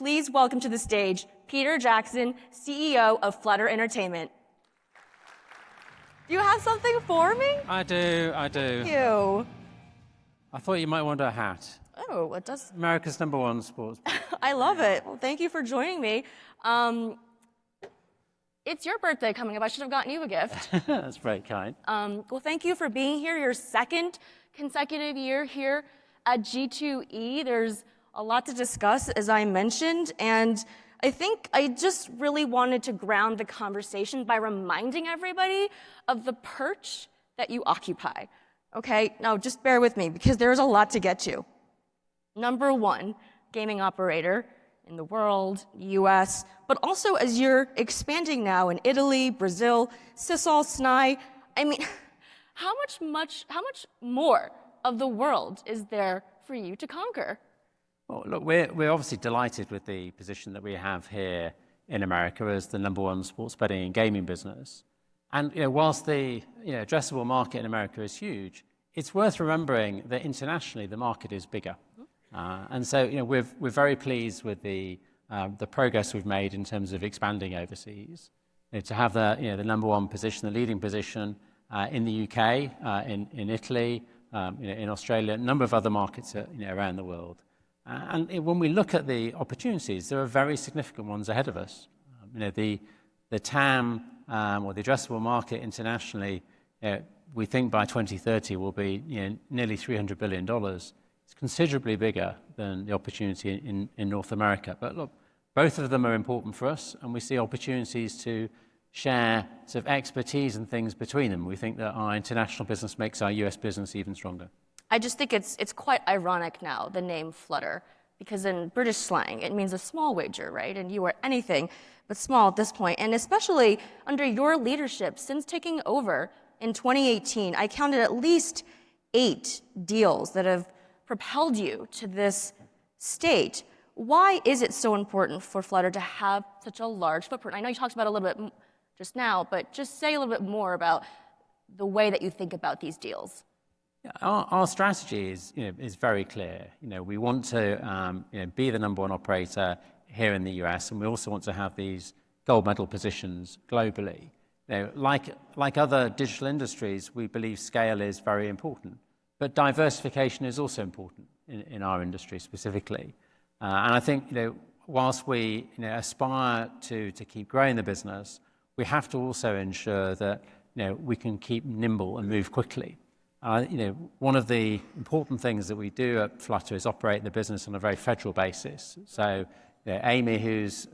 please welcome to the stage Peter Jackson, CEO of Flutter Entertainment. Do you have something for me? I do. Thank you. I thought you might want a hat. Oh, it does. America's #1 sports. I love it. Well, thank you for joining me. It's your birthday coming up. I should have gotten you a gift. That's very kind. Well, thank you for being here. Your second consecutive year here at G2E. There's a lot to discuss, as I mentioned, and I think I just really wanted to ground the conversation by reminding everybody of the perch that you occupy. Okay, now just bear with me because there's a lot to get to. #1 gaming operator in the world, US, but also as you're expanding now in Italy, Brazil, Sisal, SNI. I mean, how much more of the world is there for you to conquer? Well, look, we're obviously delighted with the position that we have here in America as the #1 sports betting and gaming business. And whilst the addressable market in America is huge, it's worth remembering that internationally the market is bigger. And so we're very pleased with the progress we've made in terms of expanding overseas. To have the #1 position, the leading position in the UK, in Italy, in Australia, a number of other markets around the world. And when we look at the opportunities, there are very significant ones ahead of us. The TAM or the addressable market internationally, we think by 2030 will be nearly $300 billion. It's considerably bigger than the opportunity in North America. But look, both of them are important for us, and we see opportunities to share sort of expertise and things between them. We think that our international business makes our US business even stronger. I just think it's quite ironic now, the name Flutter, because in British slang, it means a small wager, right? And you are anything but small at this point. And especially under your leadership, since taking over in 2018, I counted at least 8 deals that have propelled you to this state. Why is it so important for Flutter to have such a large footprint? I know you talked about it a little bit just now, but just say a little bit more about the way that you think about these deals. Yeah, our strategy is very clear. We want to be the #1 operator here in the US, and we also want to have these gold medal positions globally. Like other digital industries, we believe scale is very important, but diversification is also important in our industry specifically. And I think whilst we aspire to keep growing the business, we have to also ensure that we can keep nimble and move quickly. One of the important things that we do at Flutter is operate the business on a very federal basis. So Amy, who's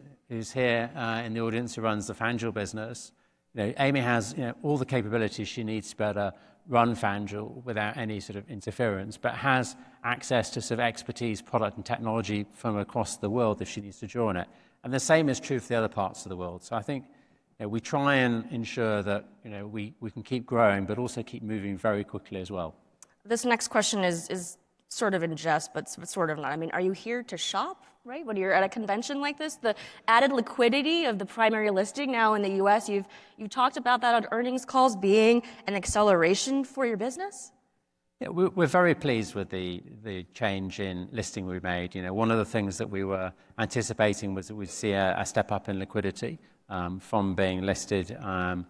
here in the audience, who runs the FanDuel business, Amy has all the capabilities she needs to be able to run FanDuel without any sort of interference, but has access to sort of expertise, product and technology from across the world if she needs to draw on it. And the same is true for the other parts of the world. So I think we try and ensure that we can keep growing, but also keep moving very quickly as well. This next question is sort of in jest, but sort of not. I mean, are you here to shop, right? When you're at a convention like this, the added liquidity of the primary listing now in the US, you've talked about that on earnings calls being an acceleration for your business? Yeah, we're very pleased with the change in listing we made. One of the things that we were anticipating was that we'd see a step up in liquidity from being listed on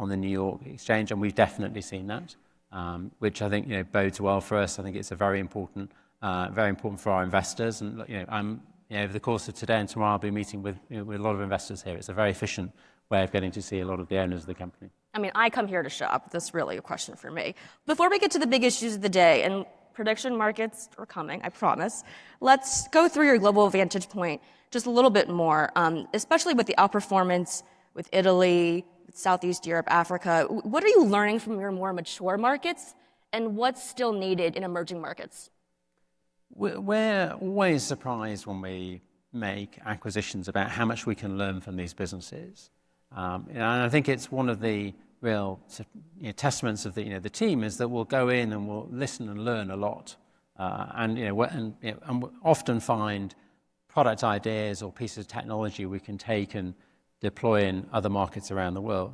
the New York Exchange, and we've definitely seen that, which I think bodes well for us. I think it's a very important for our investors. And over the course of today and tomorrow, I'll be meeting with a lot of investors here. It's a very efficient way of getting to see a lot of the owners of the company. I mean, I come here to shop. That's really a question for me. Before we get to the big issues of the day, and prediction markets are coming, I promise, let's go through your global vantage point just a little bit more, especially with the outperformance with Italy, Southeast Europe, Africa. What are you learning from your more mature markets, and what's still needed in emerging markets? We're always surprised when we make acquisitions about how much we can learn from these businesses. And I think it's one of the real testaments of the team is that we'll go in and we'll listen and learn a lot, and often find product ideas or pieces of technology we can take and deploy in other markets around the world.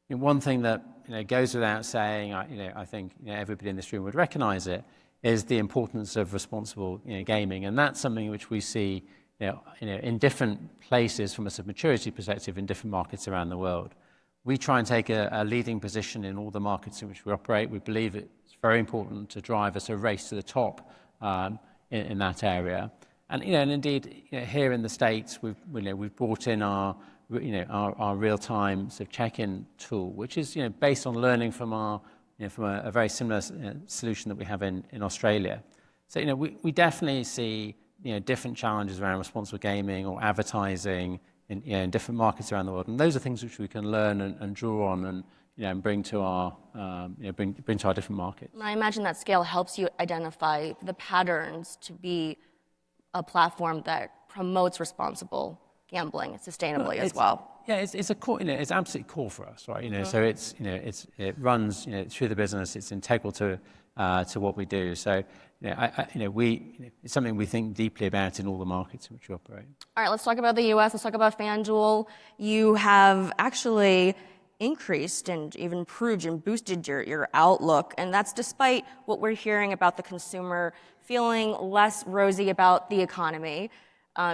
One thing that goes without saying, I think everybody in this room would recognize it, is the importance of responsible gaming, and that's something which we see in different places from a sort of maturity perspective in different markets around the world. We try and take a leading position in all the markets in which we operate. We believe it's very important to drive a sort of race to the top in that area. And and indeed, here in the States, we've brought in our real-time sort of check-in tool, which is based on learning from a very similar solution that we have in Australia. So we definitely see different challenges around responsible gaming or advertising in different markets around the world, and those are things which we can learn and draw on and bring to our bring to our different markets. I imagine that scale helps you identify the patterns to be a platform that promotes responsible gambling sustainably as well. Yeah, it's a core. It's absolutely core for us, right? So it runs through the business. It's integral to what we do. So it's something we think deeply about in all the markets in which we operate. All right, let's talk about the U.S. Let's talk about FanDuel. You have actually increased and even improved and boosted your outlook, and that's despite what we're hearing about the consumer feeling less rosy about the economy.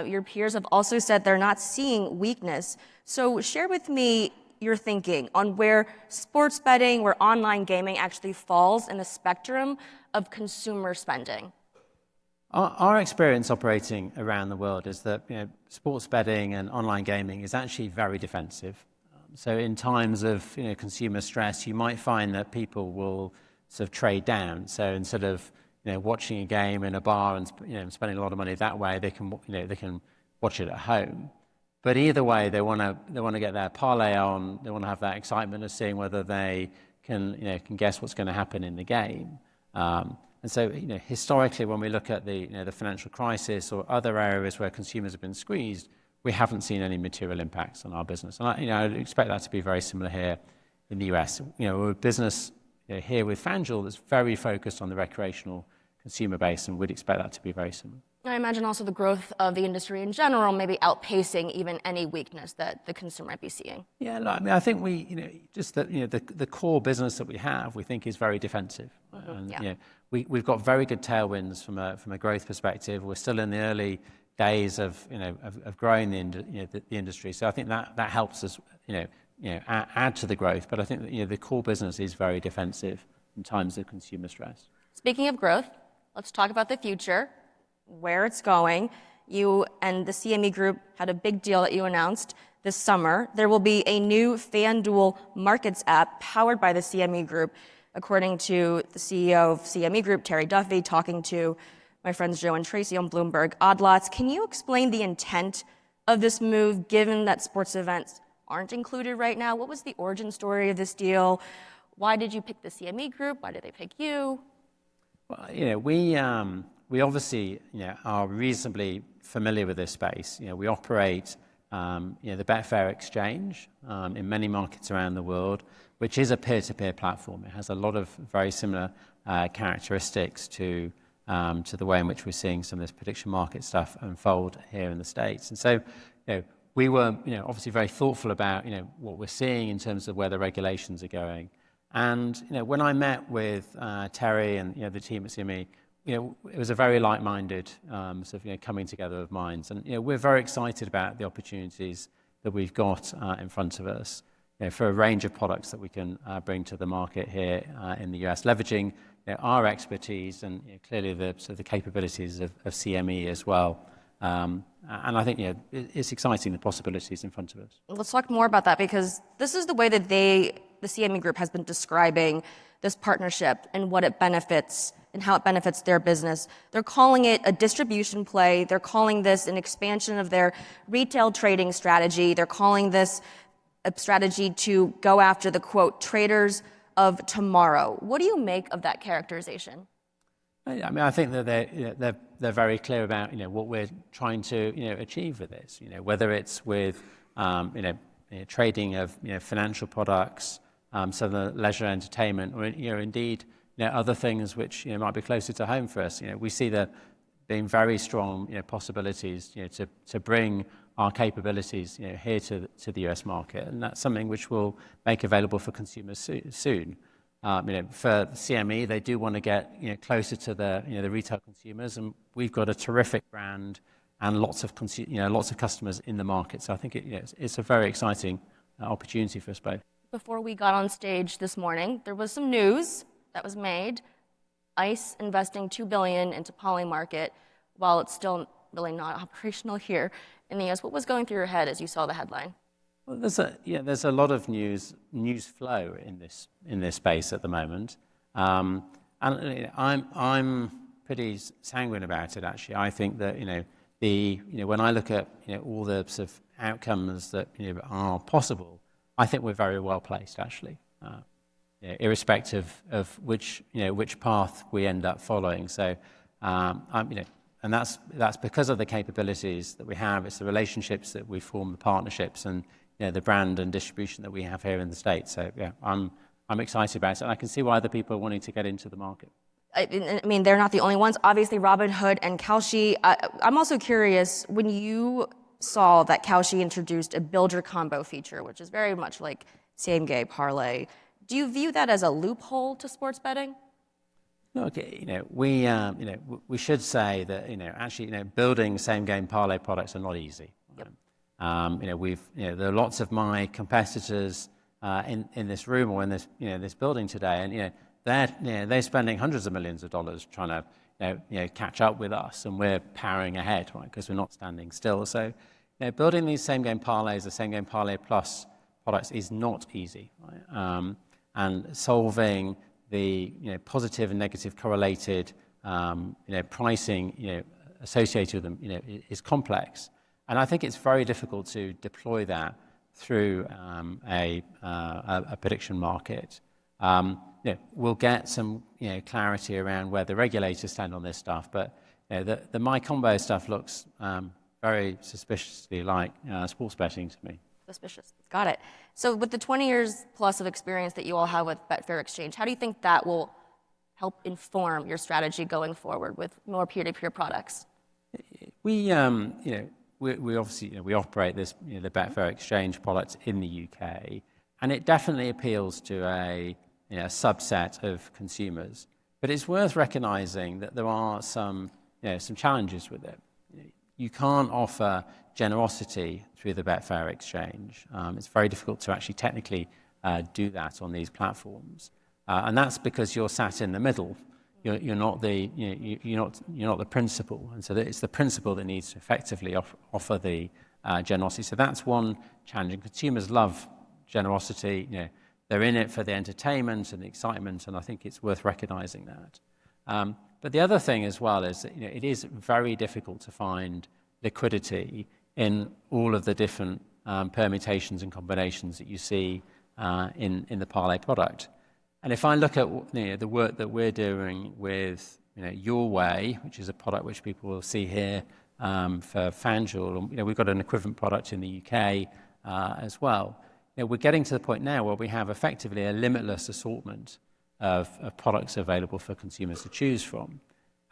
Your peers have also said they're not seeing weakness. So share with me your thinking on where sports betting, where online gaming actually falls in the spectrum of consumer spending. Our experience operating around the world is that sports betting and online gaming is actually very defensive. So in times of consumer stress, you might find that people will sort of trade down. So instead of watching a game in a bar and spending a lot of money that way, they can watch it at home. But either way, they want to get their parlay on. They want to have that excitement of seeing whether they can guess what's going to happen in the game. And so historically, when we look at the financial crisis or other areas where consumers have been squeezed, we haven't seen any material impacts on our business. And I expect that to be very similar here in the US. We're a business here with FanDuel that's very focused on the recreational consumer base, and we'd expect that to be very similar. I imagine also the growth of the industry in general maybe outpacing even any weakness that the consumer might be seeing. Yeah, I think the core business that we have, we think is very defensive. And we've got very good tailwinds from a growth perspective. We're still in the early days of growing the industry, so I think that helps us add to the growth. But I think that the core business is very defensive in times of consumer stress. Speaking of growth, let's talk about the future, where it's going. You and the CME Group had a big deal that you announced this summer. There will be a new FanDuel Markets app powered by the CME Group, according to the CEO of CME Group, Terry Duffy, talking to my friends Joe and Tracy on Bloomberg Odd Lots. Can you explain the intent of this move, given that sports events aren't included right now? What was the origin story of this deal? Why did you pick the CME Group? Why did they pick you? Well, we obviously are reasonably familiar with this space. We operate the Betfair exchange in many markets around the world, which is a peer-to-peer platform. It has a lot of very similar characteristics to the way in which we're seeing some of this prediction market stuff unfold here in the States. And so we were obviously very thoughtful about what we're seeing in terms of where the regulations are going. And when I met with Terry and the team at CME, it was a very like-minded sort of coming together of minds, and we're very excited about the opportunities that we've got in front of us for a range of products that we can bring to the market here in the US, leveraging our expertise and clearly the capabilities of CME as well. And I think it's exciting, the possibilities in front of us. Let's talk more about that, because this is the way that the CME Group has been describing this partnership and what it benefits and how it benefits their business. They're calling it a distribution play. They're calling this an expansion of their retail trading strategy. They're calling this a strategy to go after the, quote, traders of tomorrow. What do you make of that characterization? I mean, I think that they're very clear about what we're trying to achieve with this. Whether it's with trading of financial products, so the leisure entertainment, or indeed other things which might be closer to home for us. We see there being very strong possibilities to bring our capabilities here to the US market, and that's something which we'll make available for consumers soon. For CME, they do want to get closer to the retail consumers, and we've got a terrific brand and lots of lots of customers in the market. So I think it's a very exciting opportunity for us both. Before we got on stage this morning, there was some news that was made. ICE investing $2 billion into Polymarket, while it's still really not operational here in the US. What was going through your head as you saw the headline? Well, there's a lot of news flow in this space at the moment, and I'm pretty sanguine about it actually. I think that when I look at all the sort of outcomes that are possible, I think we're very well placed actually, irrespective of which path we end up following. So and that's because of the capabilities that we have. It's the relationships that we form, the partnerships, and the brand and distribution that we have here in the States. So yeah, I'm excited about it, and I can see why other people are wanting to get into the market. I mean, they're not the only ones. Obviously, Robinhood and Kalshi. I'm also curious, when you saw that Kalshi introduced a builder combo feature, which is very much like same-game parlay, do you view that as a loophole to sports betting? Okay, we should say that actually building same-game parlay products are not easy. Yep. There are lots of my competitors in this room or in this building today, and they're spending hundreds of millions of dollars trying to catch up with us, and we're powering ahead, right? Because we're not standing still. So building these same-game parlays, the same-game parlay plus products is not easy, right? And solving the positive and negative correlated pricing associated with them is complex, and I think it's very difficult to deploy that through a prediction market. We'll get some clarity around where the regulators stand on this stuff, but the My Combo stuff looks very suspiciously like sports betting to me. Suspicious. Got it. So with the 20 years plus of experience that you all have with Betfair Exchange, how do you think that will help inform your strategy going forward with more peer-to-peer products? We obviously we operate this the Betfair Exchange product in the UK, and it definitely appeals to a subset of consumers. But it's worth recognizing that there are some challenges with it. You can't offer generosity through the Betfair Exchange. It's very difficult to actually technically do that on these platforms, and that's because you're sat in the middle. You're not the principal, and so it's the principal that needs to effectively offer the generosity. So that's one challenge. And consumers love generosity. They're in it for the entertainment and the excitement, and I think it's worth recognizing that. But the other thing as well is that it is very difficult to find liquidity in all of the different permutations and combinations that you see in the parlay product. And if I look at the work that we're doing with Your Way, which is a product which people will see here for FanDuel, we've got an equivalent product in the UK as well. We're getting to the point now where we have effectively a limitless assortment of products available for consumers to choose from,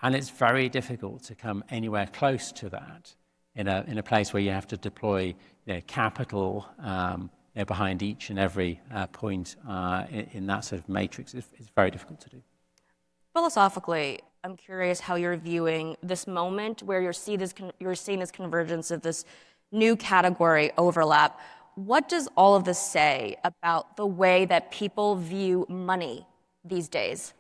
and it's very difficult to come anywhere close to that in a place where you have to deploy capital behind each and every point in that sort of matrix. It's very difficult to do. Philosophically, I'm curious how you're viewing this moment where you're seeing this convergence of this new category overlap. What does all of this say about the way that people view money these days?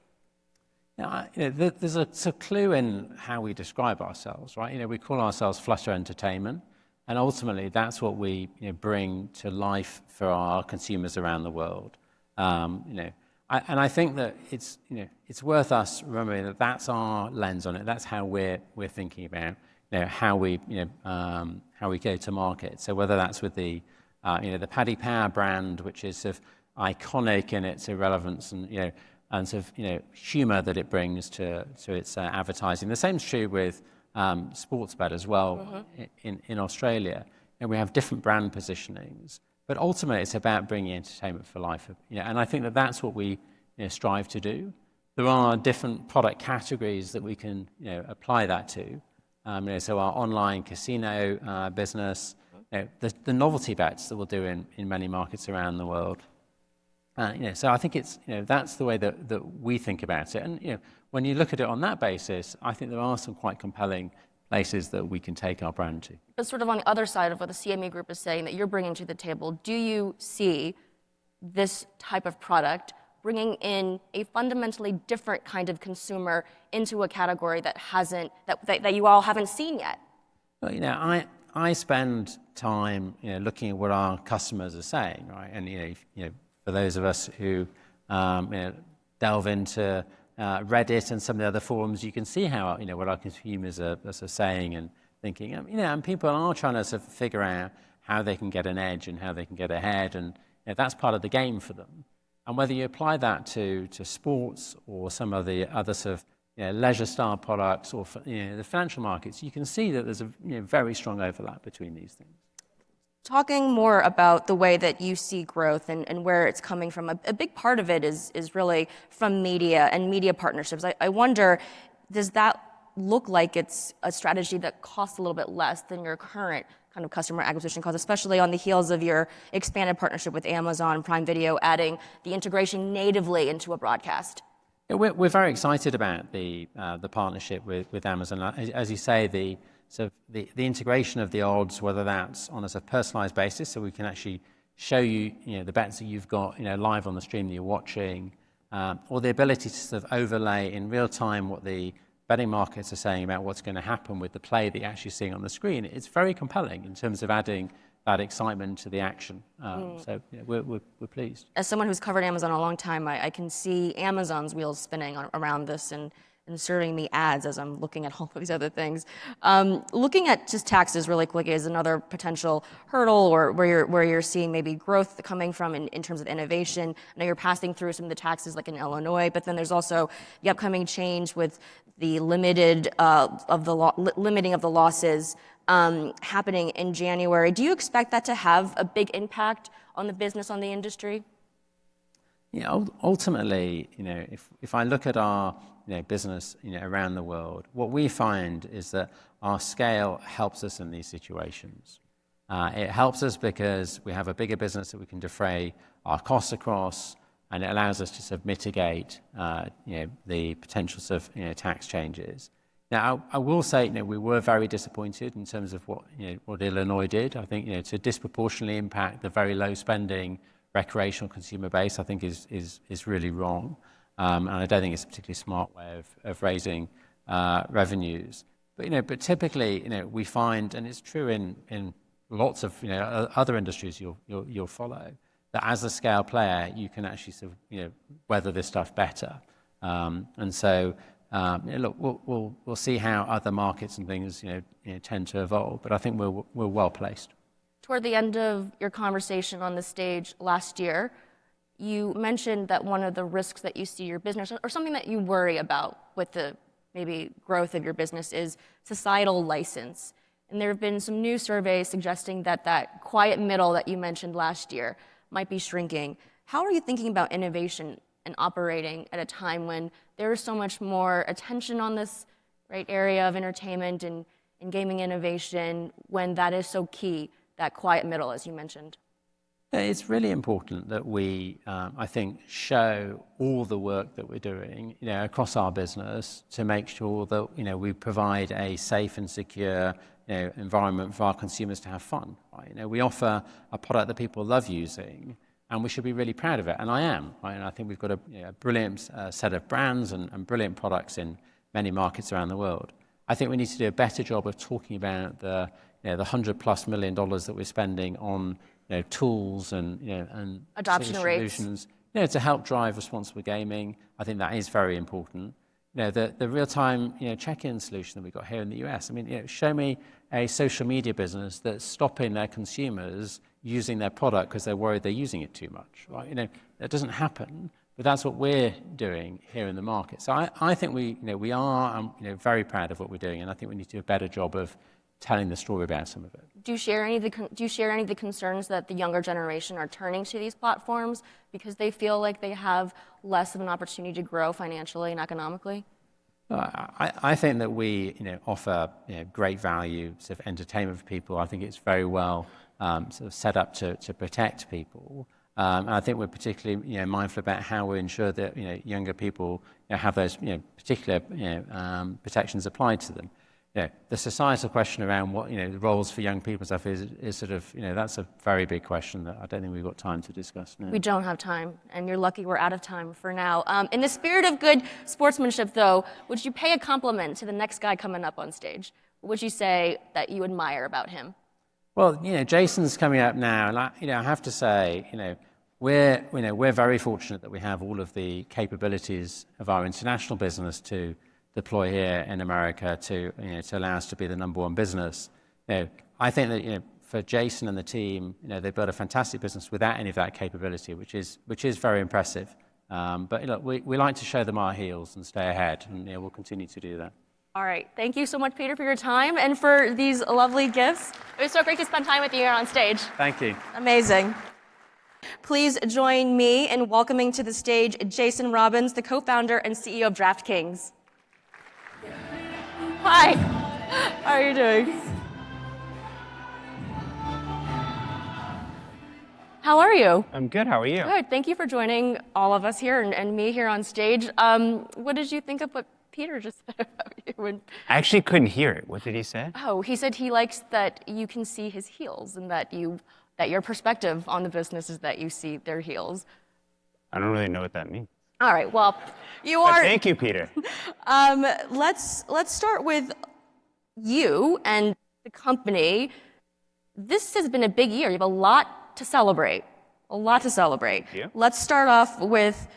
There's a clue in how we describe ourselves, right? We call ourselves Flutter Entertainment, and ultimately that's what we bring to life for our consumers around the world. And I think that it's worth us remembering that that's our lens on it. That's how we're thinking about how we go to market. So whether that's with the Paddy Power brand, which is sort of iconic in its irrelevance and sort of humor that it brings to its advertising. The same is true with Sportsbet as well. In Australia, and we have different brand positionings, but ultimately it's about bringing entertainment for life. And I think that that's what we strive to do. There are different product categories that we can apply that to. So our online casino business, the novelty bets that we'll do in many markets around the world. So I think it's that's the way that we think about it. And when you look at it on that basis, I think there are some quite compelling places that we can take our brand to. But sort of on the other side of what the CME Group is saying that you're bringing to the table, do you see this type of product bringing in a fundamentally different kind of consumer into a category that you all haven't seen yet? Well, I spend time, looking at what our customers are saying, right? And for those of us who delve into Reddit and some of the other forums, you can see how what our consumers are sort of saying and thinking. And people are trying to sort of figure out how they can get an edge and how they can get ahead, and that's part of the game for them. And whether you apply that to sports or some of the other sort of leisure style products or the financial markets, you can see that there's a very strong overlap between these things. Talking more about the way that you see growth and where it's coming from, a big part of it is really from media and media partnerships. I wonder, does that look like it's a strategy that costs a little bit less than your current kind of customer acquisition costs, especially on the heels of your expanded partnership with Amazon Prime Video, adding the integration natively into a broadcast? Yeah, we're very excited about the partnership with Amazon. As you say, the integration of the odds, whether that's on a sort of personalized basis, so we can actually show you, the bets that you've got, live on the stream that you're watching, or the ability to sort of overlay in real time what the betting markets are saying about what's going to happen with the play that you're actually seeing on the screen. It's very compelling in terms of adding that excitement to the action. So we're pleased. As someone who's covered Amazon a long time, I can see Amazon's wheels spinning around this and serving me ads as I'm looking at all of these other things. Looking at just taxes really quickly is another potential hurdle, or where you're seeing maybe growth coming from in terms of innovation. I know you're passing through some of the taxes like in Illinois, but then there's also the upcoming change with the limiting of the losses happening in January. Do you expect that to have a big impact on the business, on the industry? Yeah, ultimately, if I look at our business around the world, what we find is that our scale helps us in these situations. It helps us because we have a bigger business that we can defray our costs across, and it allows us to sort of mitigate the potential sort of tax changes. Now, I will say, we were very disappointed in terms of what Illinois did. I think to disproportionately impact the very low spending recreational consumer base, I think is really wrong, and I don't think it's a particularly smart way of raising revenues. But typically, we find, and it's true in lots of other industries you'll follow, that as a scale player, you can actually sort of weather this stuff better. And so, look, we'll see how other markets and things tend to evolve. But I think we're well placed. Toward the end of your conversation on the stage last year, you mentioned that one of the risks that you see your business, or something that you worry about with the maybe growth of your business, is societal license. And there have been some new surveys suggesting that quiet middle that you mentioned last year might be shrinking. How are you thinking about innovation and operating at a time when there is so much more attention on this area of entertainment and gaming innovation, when that is so key, that quiet middle, as you mentioned? It's really important that we, I think, show all the work that we're doing, across our business to make sure that, we provide a safe and secure, environment for our consumers to have fun. Right? We offer a product that people love using, and we should be really proud of it. And I am. Right? And I think we've got a brilliant set of brands and brilliant products in many markets around the world. I think we need to do a better job of talking about the $100+ million that we're spending on tools and adoption solutions, to help drive responsible gaming. I think that is very important. The real-time check-in solution that we've got here in the US. I mean, show me a social media business that's stopping their consumers using their product because they're worried they're using it too much. Right? That doesn't happen, but that's what we're doing here in the market. So I think we are very proud of what we're doing, and I think we need to do a better job of telling the story about some of it. Do you share any of the concerns that the younger generation are turning to these platforms because they feel like they have less of an opportunity to grow financially and economically? I think that we offer great value sort of entertainment for people. I think it's very well sort of set up to protect people. And I think we're particularly mindful about how we ensure that younger people have those particular protections applied to them. the societal question around what, the roles for young people and stuff is sort of, that's a very big question that I don't think we've got time to discuss now. We don't have time, and you're lucky we're out of time for now. In the spirit of good sportsmanship, though, would you pay a compliment to the next guy coming up on stage? What would you say that you admire about him? Well, Jason's coming up now, and I have to say, we're very fortunate that we have all of the capabilities of our international business to deploy here in America to allow us to be the number one business. I think that for Jason and the team, they've built a fantastic business without any of that capability, which is very impressive. But look, we like to show them our heels and stay ahead, and we'll continue to do that. All right. Thank you so much, Peter, for your time and for these lovely gifts. It was so great to spend time with you here on stage. Thank you. Amazing. Please join me in welcoming to the stage Jason Robbins, the co-founder and CEO of DraftKings. Hi. How are you doing? How are you? I'm good. How are you? Good. Thank you for joining all of us here and me here on stage. What did you think of what Peter just said about you? I actually couldn't hear it. What did he say? Oh, he said he likes that you can see his heels and that your perspective on the business is that you see their heels. I don't really know what that means. All right. Well, you But are. thank you, Peter. Let's start with you and the company. This has been a big year. You have a lot to celebrate. A lot to celebrate. Thank you. Let's start off with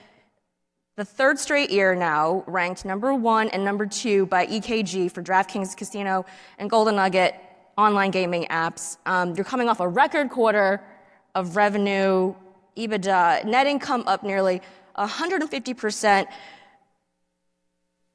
the third straight year now, ranked number 1 and number 2 by EKG for DraftKings Casino and Golden Nugget online gaming apps. You're coming off a record quarter of revenue, EBITDA, net income up nearly 150%.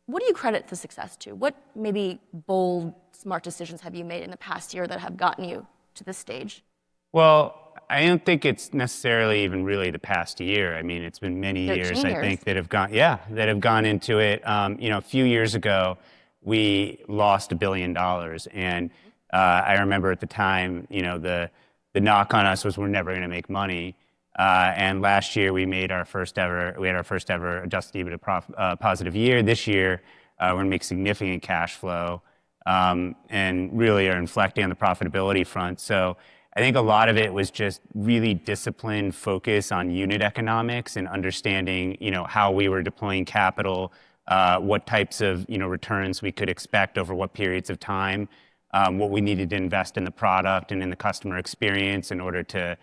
What do you credit the success to? What maybe bold, smart decisions have you made in the past year that have gotten you to this stage? Well, I don't think it's necessarily even really the past year. I mean, it's been many years, I think, that have gone into it. A few years ago, we lost $1 billion, and I remember at the time, the knock on us was we're never going to make money. And last year we had our first ever adjusted EBITDA positive year. This year we're going to make significant cash flow and really are inflecting on the profitability front. So I think a lot of it was just really disciplined focus on unit economics and understanding, how we were deploying capital, what types of, returns we could expect over what periods of time, what we needed to invest in the product and in the customer experience in order to,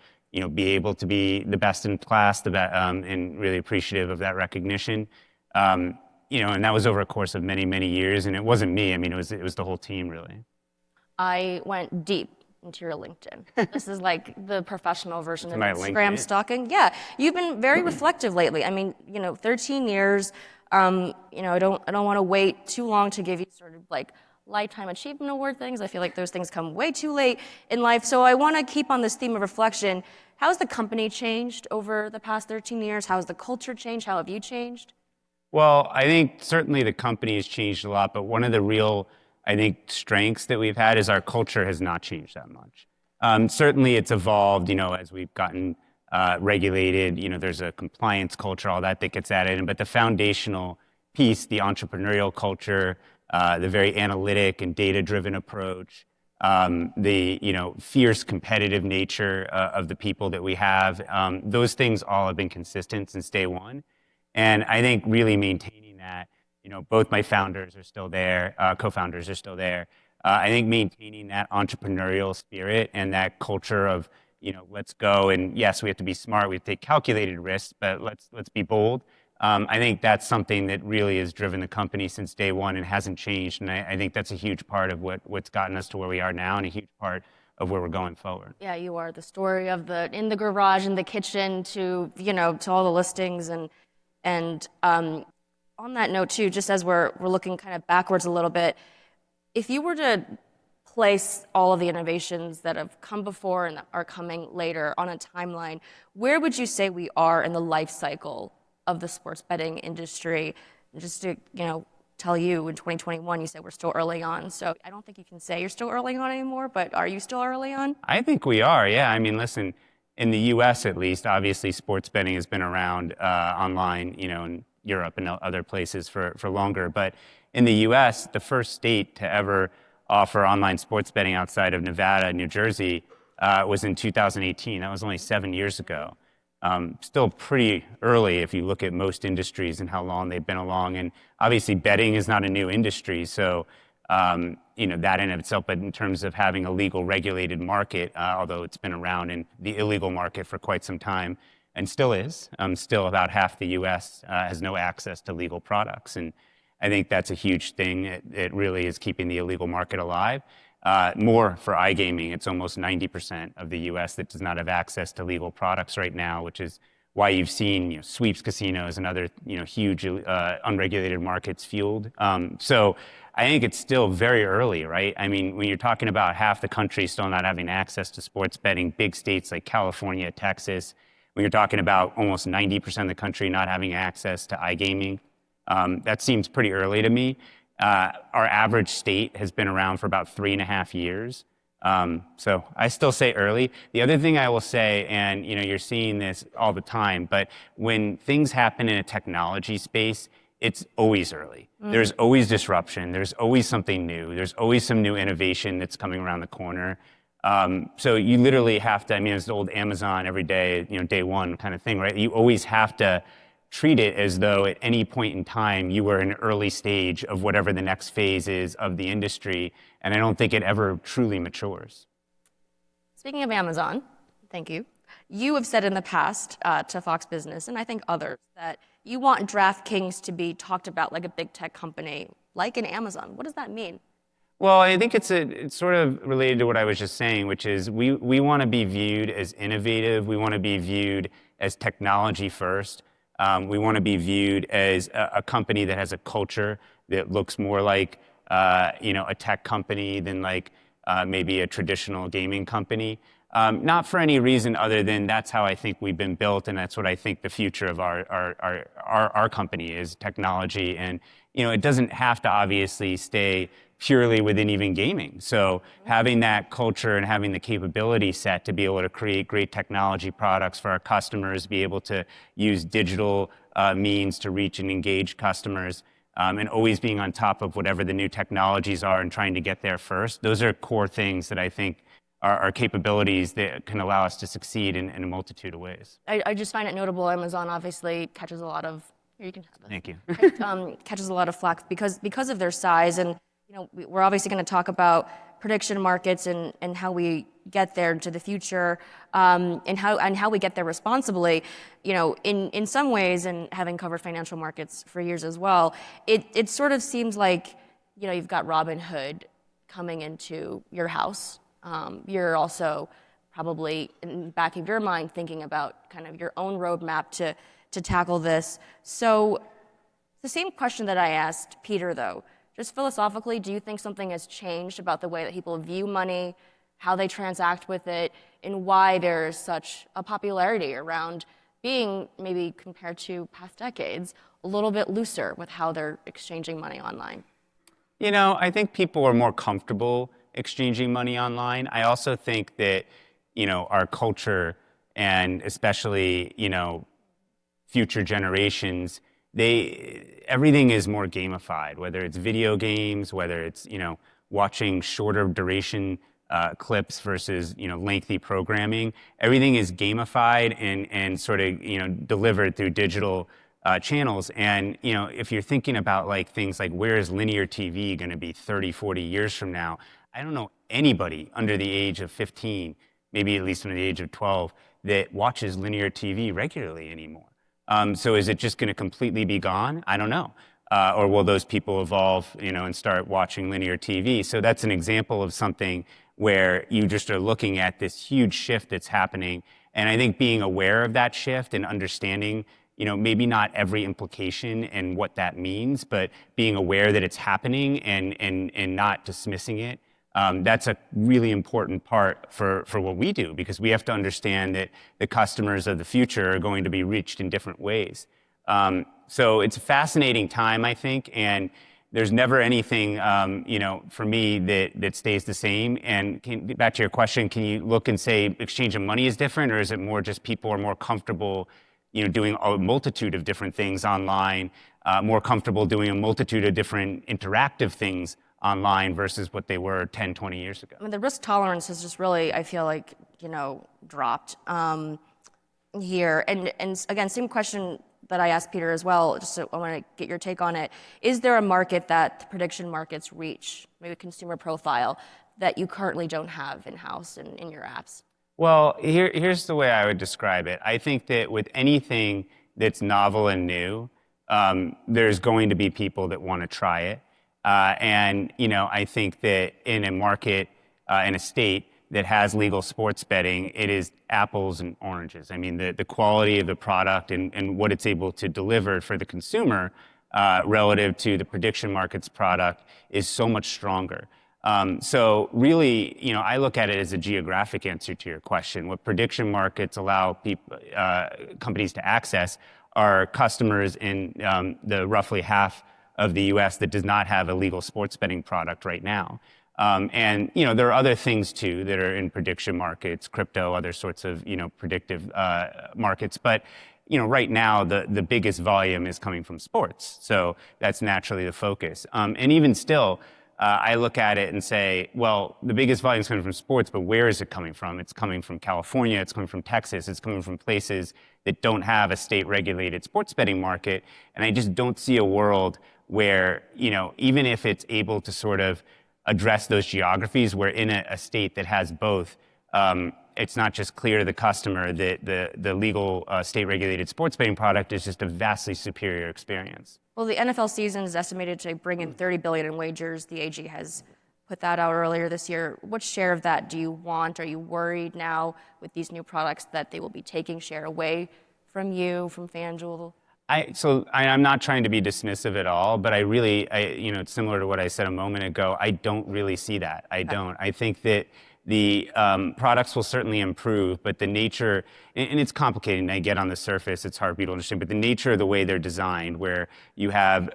be able to be the best in class, and really appreciative of that recognition. And that was over a course of many, many years. And it wasn't me. I mean, it was the whole team, really. I went deep into your LinkedIn. This is like the professional version of Instagram LinkedIn. stalking. Yeah, you've been very reflective lately. I mean, 13 years. I don't want to wait too long to give you sort of like lifetime achievement award things. I feel like those things come way too late in life. So I want to keep on this theme of reflection. How has the company changed over the past 13 years? How has the culture changed? How have you changed? Well, I think certainly the company has changed a lot, but one of the real, I think, strengths that we've had is our culture has not changed that much. Certainly it's evolved, as we've gotten regulated, there's a compliance culture, all that gets added, but the foundational piece, the entrepreneurial culture, the very analytic and data-driven approach, the fierce competitive nature of the people that we have, those things all have been consistent since day one. And I think really maintaining that, both my founders are still there, co-founders are still there. I think maintaining that entrepreneurial spirit and that culture of, let's go, and yes, we have to be smart, we have to take calculated risks, but let's be bold. I think that's something that really has driven the company since day one and hasn't changed. And I think that's a huge part of what's gotten us to where we are now and a huge part of where we're going forward. Yeah, you are the story of in the garage, in the kitchen, to all the listings, and on that note too, just as we're looking kind of backwards a little bit, if you were to place all of the innovations that have come before and that are coming later on a timeline, where would you say we are in the life cycle of the sports betting industry? Just to tell you, in 2021 you said we're still early on, so I don't think you can say you're still early on anymore, but are you still early on? I think we are, yeah. I mean, listen, in the US at least, obviously sports betting has been around online, in Europe and other places for longer, but in the US, the first state to ever offer online sports betting outside of Nevada and New Jersey was in 2018. That was only 7 years ago. Still pretty early if you look at most industries and how long they've been along. And obviously betting is not a new industry, so that in of itself, but in terms of having a legal regulated market, although it's been around in the illegal market for quite some time, and still is, still about half the US has no access to legal products. And I think that's a huge thing. It really is keeping the illegal market alive. More for iGaming, it's almost 90% of the US that does not have access to legal products right now, which is why you've seen sweeps casinos and other huge unregulated markets fueled. So I think it's still very early, right? I mean, when you're talking about half the country still not having access to sports betting, big states like California, Texas, when you're talking about almost 90% of the country not having access to iGaming, that seems pretty early to me. Our average state has been around for about 3.5 years. So I still say early. The other thing I will say, and you're seeing this all the time, but when things happen in a technology space, it's always early. There's always disruption. There's always something new. There's always some new innovation that's coming around the corner. So you literally have to, it's the old Amazon every day, day one kind of thing, right? You always have to treat it as though at any point in time you were in an early stage of whatever the next phase is of the industry. And I don't think it ever truly matures. Speaking of Amazon, thank you. You have said in the past to Fox Business, and I think others, that you want DraftKings to be talked about like a big tech company, like an Amazon. What does that mean? Well, I think it's sort of related to what I was just saying, which is we want to be viewed as innovative. We want to be viewed as technology first. We want to be viewed as a company that has a culture that looks more like a tech company than like maybe a traditional gaming company. Not for any reason other than that's how I think we've been built, and that's what I think the future of our company is, technology. And it doesn't have to obviously stay purely within even gaming. So having that culture and having the capability set to be able to create great technology products for our customers, be able to use digital means to reach and engage customers, and always being on top of whatever the new technologies are and trying to get there first. Those are core things that I think are capabilities that can allow us to succeed in a multitude of ways. I just find it notable. Amazon obviously catches a lot of, here you can have this. Thank you. Catches a lot of flack because of their size. And we're obviously going to talk about prediction markets and how we get there into the future, and how we get there responsibly. In some ways, and having covered financial markets for years as well, it sort of seems like you've got Robin Hood coming into your house. You're also probably in the back of your mind thinking about kind of your own roadmap to tackle this. So the same question that I asked Peter, though. Just philosophically, do you think something has changed about the way that people view money, how they transact with it, and why there is such a popularity around being, maybe compared to past decades, a little bit looser with how they're exchanging money online? I think people are more comfortable exchanging money online. I also think that, our culture, and especially, future generations, everything is more gamified, whether it's video games, whether it's, watching shorter duration clips versus, lengthy programming. Everything is gamified and sort of, delivered through digital channels. And, if you're thinking about like things like where is linear TV going to be 30, 40 years from now, I don't know anybody under the age of 15, maybe at least under the age of 12, that watches linear TV regularly anymore. So is it just going to completely be gone? I don't know. Or will those people evolve, and start watching linear TV? So that's an example of something where you just are looking at this huge shift that's happening. And I think being aware of that shift and understanding, maybe not every implication and what that means, but being aware that it's happening and not dismissing it. That's a really important part for what we do, because we have to understand that the customers of the future are going to be reached in different ways. So it's a fascinating time, I think, and there's never anything, for me that stays the same. And back to your question, can you look and say exchange of money is different, or is it more just people are more comfortable, doing a multitude of different things online, more comfortable doing a multitude of different interactive things online versus what they were 10, 20 years ago. I mean, the risk tolerance has just really, I feel like, dropped here. And again, same question that I asked Peter as well, just so I want to get your take on it. Is there a market that the prediction markets reach, maybe a consumer profile, that you currently don't have in-house in your apps? Well, here's the way I would describe it. I think that with anything that's novel and new, there's going to be people that want to try it. And I think that in a market, in a state that has legal sports betting, it is apples and oranges. I mean, the quality of the product and what it's able to deliver for the consumer relative to the prediction markets product is so much stronger. So really, I look at it as a geographic answer to your question. What prediction markets allow companies to access are customers in the roughly half of the U.S. that does not have a legal sports betting product right now. And there are other things too that are in prediction markets, crypto, other sorts of predictive markets. But right now the biggest volume is coming from sports, so that's naturally the focus. And even still, I look at it and say, well, the biggest volume is coming from sports, but where is it coming from? It's coming from California, it's coming from Texas, it's coming from places that don't have a state-regulated sports betting market. And I just don't see a world where, even if it's able to sort of address those geographies, where in a state that has both, it's not just clear to the customer that the legal state-regulated sports betting product is just a vastly superior experience. Well, the NFL season is estimated to bring in $30 billion in wagers. The AG has put that out earlier this year. What share of that do you want? Are you worried now with these new products that they will be taking share away from you, from FanDuel? I'm not trying to be dismissive at all, but it's similar to what I said a moment ago. I don't really see that. I don't. I think that the products will certainly improve, but the nature, and it's complicated, and I get on the surface, it's hard for people to understand, but the nature of the way they're designed, where you have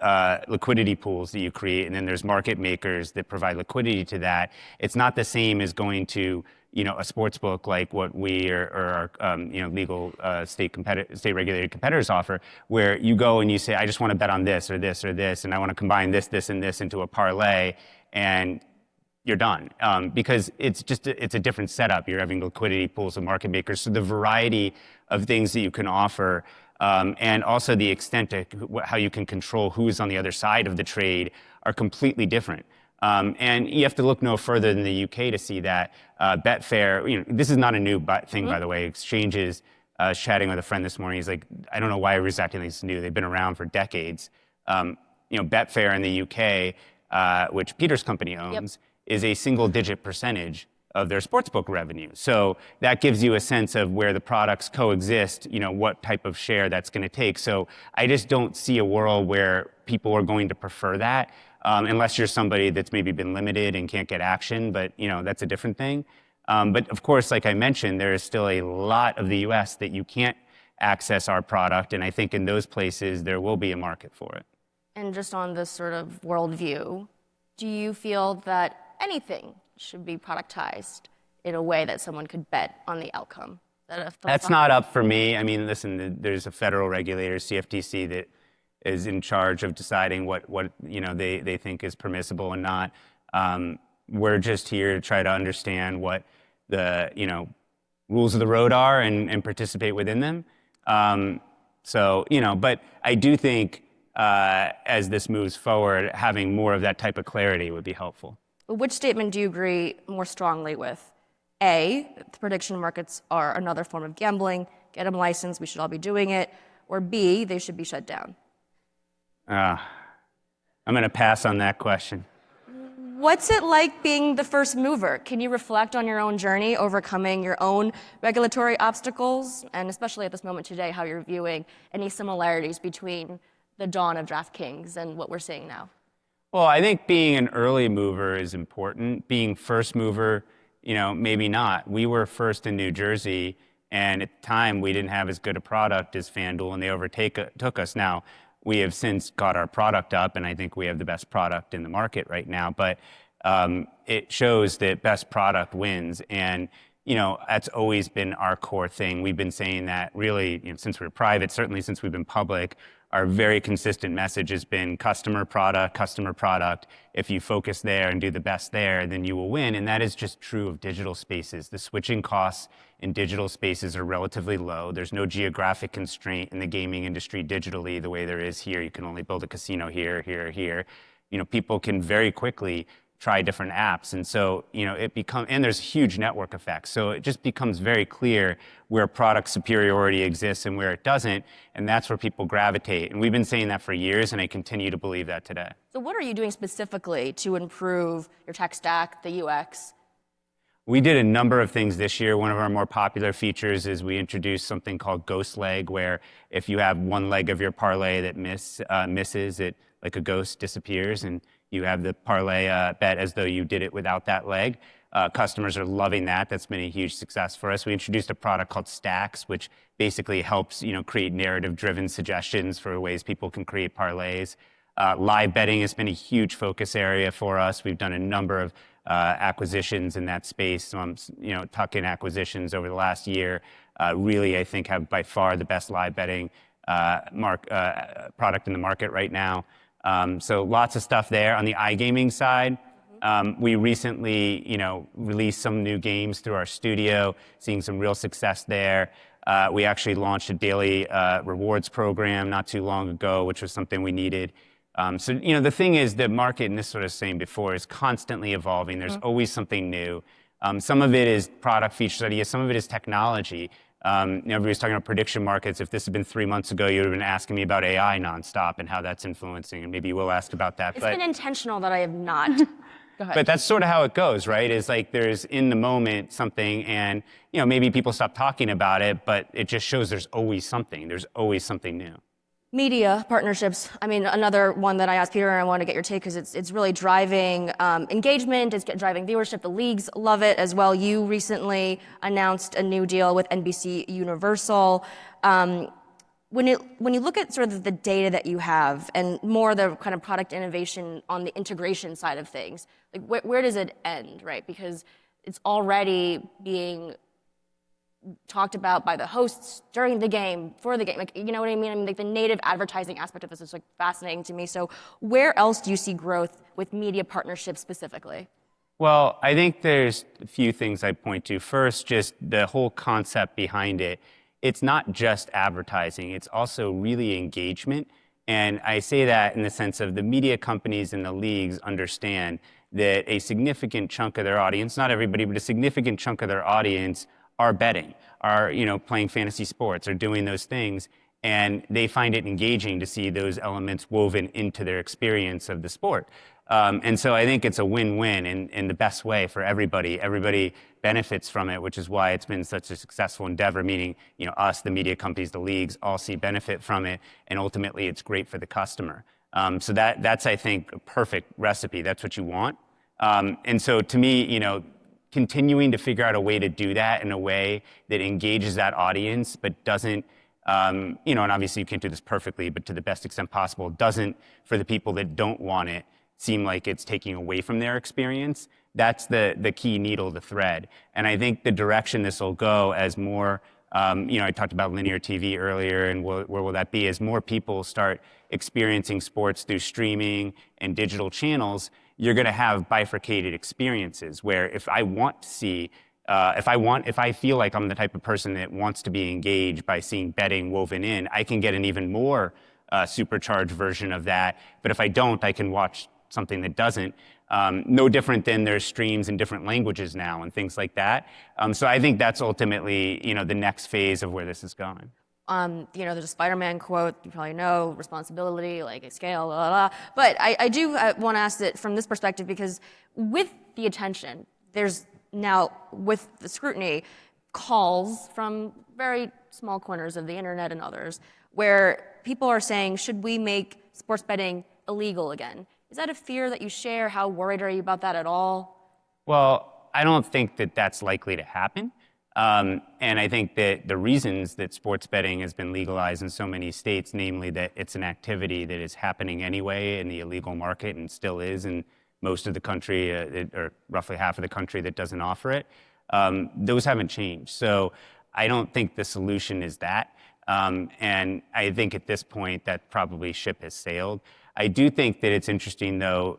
liquidity pools that you create, and then there's market makers that provide liquidity to that, it's not the same as going to a sports book like what we or our legal state-regulated competitors offer, where you go and you say, I just want to bet on this or this or this, and I want to combine this, this, and this into a parlay, and you're done. Because it's a different setup. You're having liquidity pools of market makers. So the variety of things that you can offer, and also the extent to how you can control who's on the other side of the trade are completely different. And you have to look no further than the UK to see that. Betfair, this is not a new thing, by the way. Exchanges, chatting with a friend this morning, he's like, I don't know why everybody's acting like it's new. They've been around for decades. Betfair in the UK, which Peter's company owns, is a single-digit percentage of their sportsbook revenue. So that gives you a sense of where the products coexist, what type of share that's going to take. So I just don't see a world where people are going to prefer that, unless you're somebody that's maybe been limited and can't get action, but that's a different thing. But of course, like I mentioned, there is still a lot of the US that you can't access our product, and I think in those places there will be a market for it. And just on this sort of worldview, do you feel that anything should be productized in a way that someone could bet on the outcome? That's not up for me. I mean, listen, there's a federal regulator, CFTC, that is in charge of deciding what they think is permissible and not. We're just here to try to understand what the rules of the road are and participate within them. But I do think as this moves forward, having more of that type of clarity would be helpful. Which statement do you agree more strongly with? A, the prediction markets are another form of gambling, get them licensed, we should all be doing it. Or B, they should be shut down. I'm going to pass on that question. What's it like being the first mover? Can you reflect on your own journey, overcoming your own regulatory obstacles, and especially at this moment today, how you're viewing any similarities between the dawn of DraftKings and what we're seeing now? Well, I think being an early mover is important. Being first mover, maybe not. We were first in New Jersey, and at the time, we didn't have as good a product as FanDuel, and they took us. Now, we have since got our product up, and I think we have the best product in the market right now. But it shows that best product wins. And, that's always been our core thing. We've been saying that really, since we were private, certainly since we've been public, our very consistent message has been customer product, customer product. If you focus there and do the best there, then you will win. And that is just true of digital spaces. The switching costs in digital spaces are relatively low. There's no geographic constraint in the gaming industry digitally the way there is here. You can only build a casino here, here, here. People can very quickly try different apps. And so, and there's huge network effects. So it just becomes very clear where product superiority exists and where it doesn't. And that's where people gravitate. And we've been saying that for years, and I continue to believe that today. So what are you doing specifically to improve your tech stack, the UX? We did a number of things this year. One of our more popular features is we introduced something called Ghost Leg, where if you have one leg of your parlay that misses, it like a ghost disappears, and you have the parlay bet as though you did it without that leg. Customers are loving that. That's been a huge success for us. We introduced a product called Stacks, which basically helps create narrative-driven suggestions for ways people can create parlays. Live betting has been a huge focus area for us. We've done a number of acquisitions in that space, tuck-in acquisitions over the last year. Really, I think, have by far the best live betting product in the market right now. So lots of stuff there. On the iGaming side, we recently, released some new games through our studio, seeing some real success there. We actually launched a daily rewards program not too long ago, which was something we needed. So, the thing is, the market, and this sort of saying before, is constantly evolving. There's always something new. Some of it is product features ideas. Some of it is technology. Everybody's talking about prediction markets. If this had been 3 months ago, you would have been asking me about AI nonstop and how that's influencing, and maybe you will ask about that. It's been intentional that I have not. Go ahead. But that's sort of how it goes, right? It's like there's in the moment something, and maybe people stop talking about it, but it just shows there's always something. There's always something new. Media partnerships. I mean, another one that I asked Peter, and I want to get your take because it's really driving engagement, it's driving viewership. The leagues love it as well. You recently announced a new deal with NBC Universal. When you look at sort of the data that you have and more the kind of product innovation on the integration side of things, like where does it end, right? Because it's already being talked about by the hosts during the game, for the game, like, you know what I mean? I mean, like the native advertising aspect of this is like fascinating to me. So where else do you see growth with media partnerships specifically? Well, I think there's a few things I'd point to. First, just the whole concept behind it. It's not just advertising, it's also really engagement. And I say that in the sense of the media companies and the leagues understand that a significant chunk of their audience, not everybody, but a significant chunk of their audience are betting, are playing fantasy sports, are doing those things, and they find it engaging to see those elements woven into their experience of the sport. And so I think it's a win-win in the best way for everybody. Everybody benefits from it, which is why it's been such a successful endeavor, meaning us, the media companies, the leagues, all see benefit from it, and ultimately it's great for the customer. So that's, I think, a perfect recipe. That's what you want. And so to me, continuing to figure out a way to do that in a way that engages that audience, but doesn't, and obviously you can't do this perfectly, but to the best extent possible, doesn't, for the people that don't want it, seem like it's taking away from their experience. That's the key needle to thread. And I think the direction this will go as more, I talked about linear TV earlier, and where will that be? As more people start experiencing sports through streaming and digital channels, you're going to have bifurcated experiences where if I want to see, if I feel like I'm the type of person that wants to be engaged by seeing betting woven in, I can get an even more supercharged version of that. But if I don't, I can watch something that doesn't. No different than there's streams in different languages now and things like that. So I think that's ultimately, the next phase of where this is going. There's a Spider-Man quote, you probably know, responsibility, like a scale, blah, blah, blah. But I do want to ask it from this perspective because with the attention, there's now, with the scrutiny, calls from very small corners of the internet and others where people are saying, should we make sports betting illegal again? Is that a fear that you share? How worried are you about that at all? Well, I don't think that that's likely to happen. And I think that the reasons that sports betting has been legalized in so many states, namely that it's an activity that is happening anyway in the illegal market and still is in most of the country, or roughly half of the country that doesn't offer it. Those haven't changed. So I don't think the solution is that. And I think at this point that probably ship has sailed. I do think that it's interesting, though,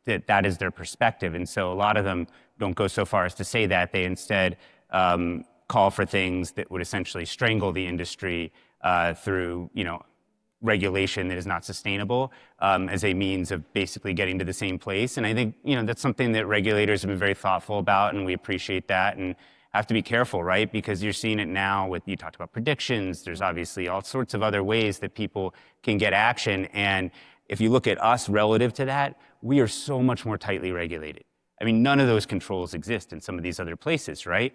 that is their perspective. And so a lot of them don't go so far as to say that. They instead call for things that would essentially strangle the industry through, regulation that is not sustainable as a means of basically getting to the same place. And I think, that's something that regulators have been very thoughtful about, and we appreciate that and have to be careful, right? Because you're seeing it now with, you talked about predictions, there's obviously all sorts of other ways that people can get action. And if you look at us relative to that, we are so much more tightly regulated. I mean, none of those controls exist in some of these other places, right?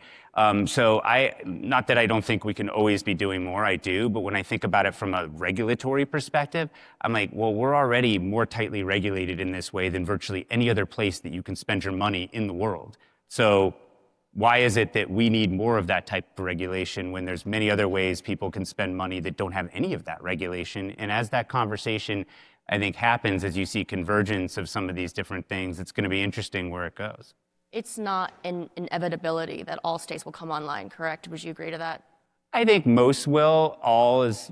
So not that I don't think we can always be doing more, I do, but when I think about it from a regulatory perspective, I'm like, well, we're already more tightly regulated in this way than virtually any other place that you can spend your money in the world. So why is it that we need more of that type of regulation when there's many other ways people can spend money that don't have any of that regulation? And as that conversation, I think, happens, as you see convergence of some of these different things, it's going to be interesting where it goes. It's not an inevitability that all states will come online, correct? Would you agree to that? I think most will. All is,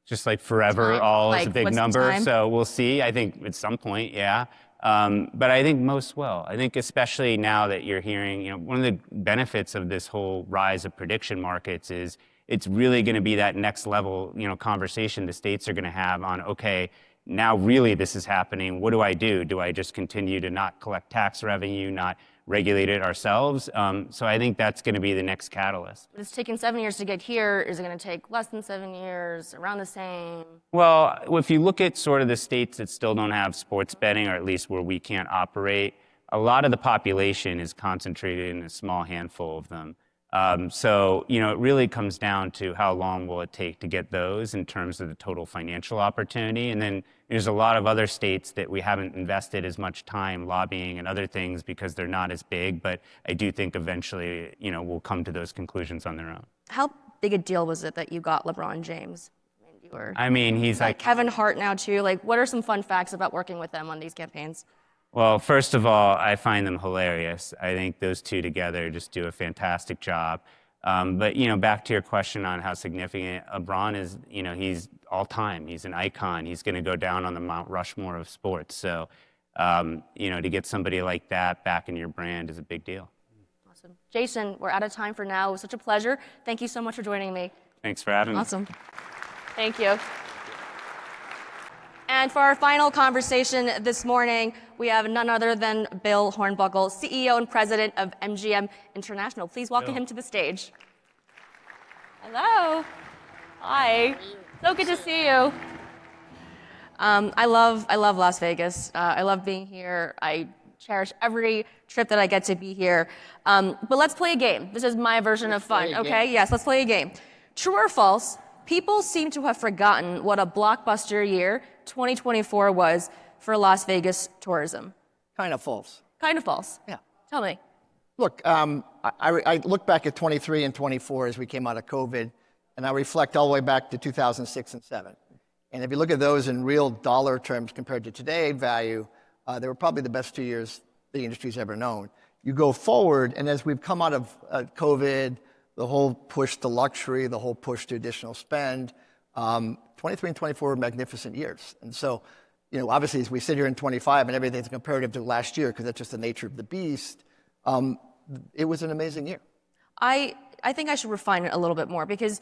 just like forever, all is a big number. So we'll see. I think at some point, yeah. But I think most will. I think especially now that you're hearing, one of the benefits of this whole rise of prediction markets is it's really going to be that next level, conversation the states are going to have on, okay, now really this is happening. What do I do? Do I just continue to not collect tax revenue, not regulate it ourselves? So I think that's going to be the next catalyst. It's taken 7 years to get here. Is it going to take less than 7 years, around the same? Well, if you look at sort of the states that still don't have sports betting, or at least where we can't operate, a lot of the population is concentrated in a small handful of them. So, it really comes down to how long will it take to get those in terms of the total financial opportunity. And then there's a lot of other states that we haven't invested as much time lobbying and other things because they're not as big. But I do think eventually, we'll come to those conclusions on their own. How big a deal was it that you got LeBron James? He's like Kevin Hart now too. Like, what are some fun facts about working with them on these campaigns? Well, first of all, I find them hilarious. I think those two together just do a fantastic job. But, back to your question on how significant LeBron is, he's all time. He's an icon. He's going to go down on the Mount Rushmore of sports. So, to get somebody like that back in your brand is a big deal. Awesome. Jason, we're out of time for now. It was such a pleasure. Thank you so much for joining me. Thanks for having me. Awesome. Thank you. And for our final conversation this morning, we have none other than Bill Hornbuckle, CEO and President of MGM International. Please welcome him to the stage. Hello. Hi. So good to see you. I love Las Vegas. I love being here. I cherish every trip that I get to be here. But let's play a game. This is my version of fun, okay? Yes, let's play a game. True or false, people seem to have forgotten what a blockbuster year 2024 was for Las Vegas tourism. Kind of false. Kind of false. Yeah. Tell me. Look, I look back at 23 and 24 as we came out of COVID, and I reflect all the way back to 2006 and 7. And if you look at those in real dollar terms compared to today value, they were probably the best 2 years the industry's ever known. You go forward, and as we've come out of COVID, the whole push to luxury, the whole push to additional spend, 23 and 24 were magnificent years. And so, obviously as we sit here in 25 and everything's comparative to last year, because that's just the nature of the beast, it was an amazing year. I think I should refine it a little bit more, because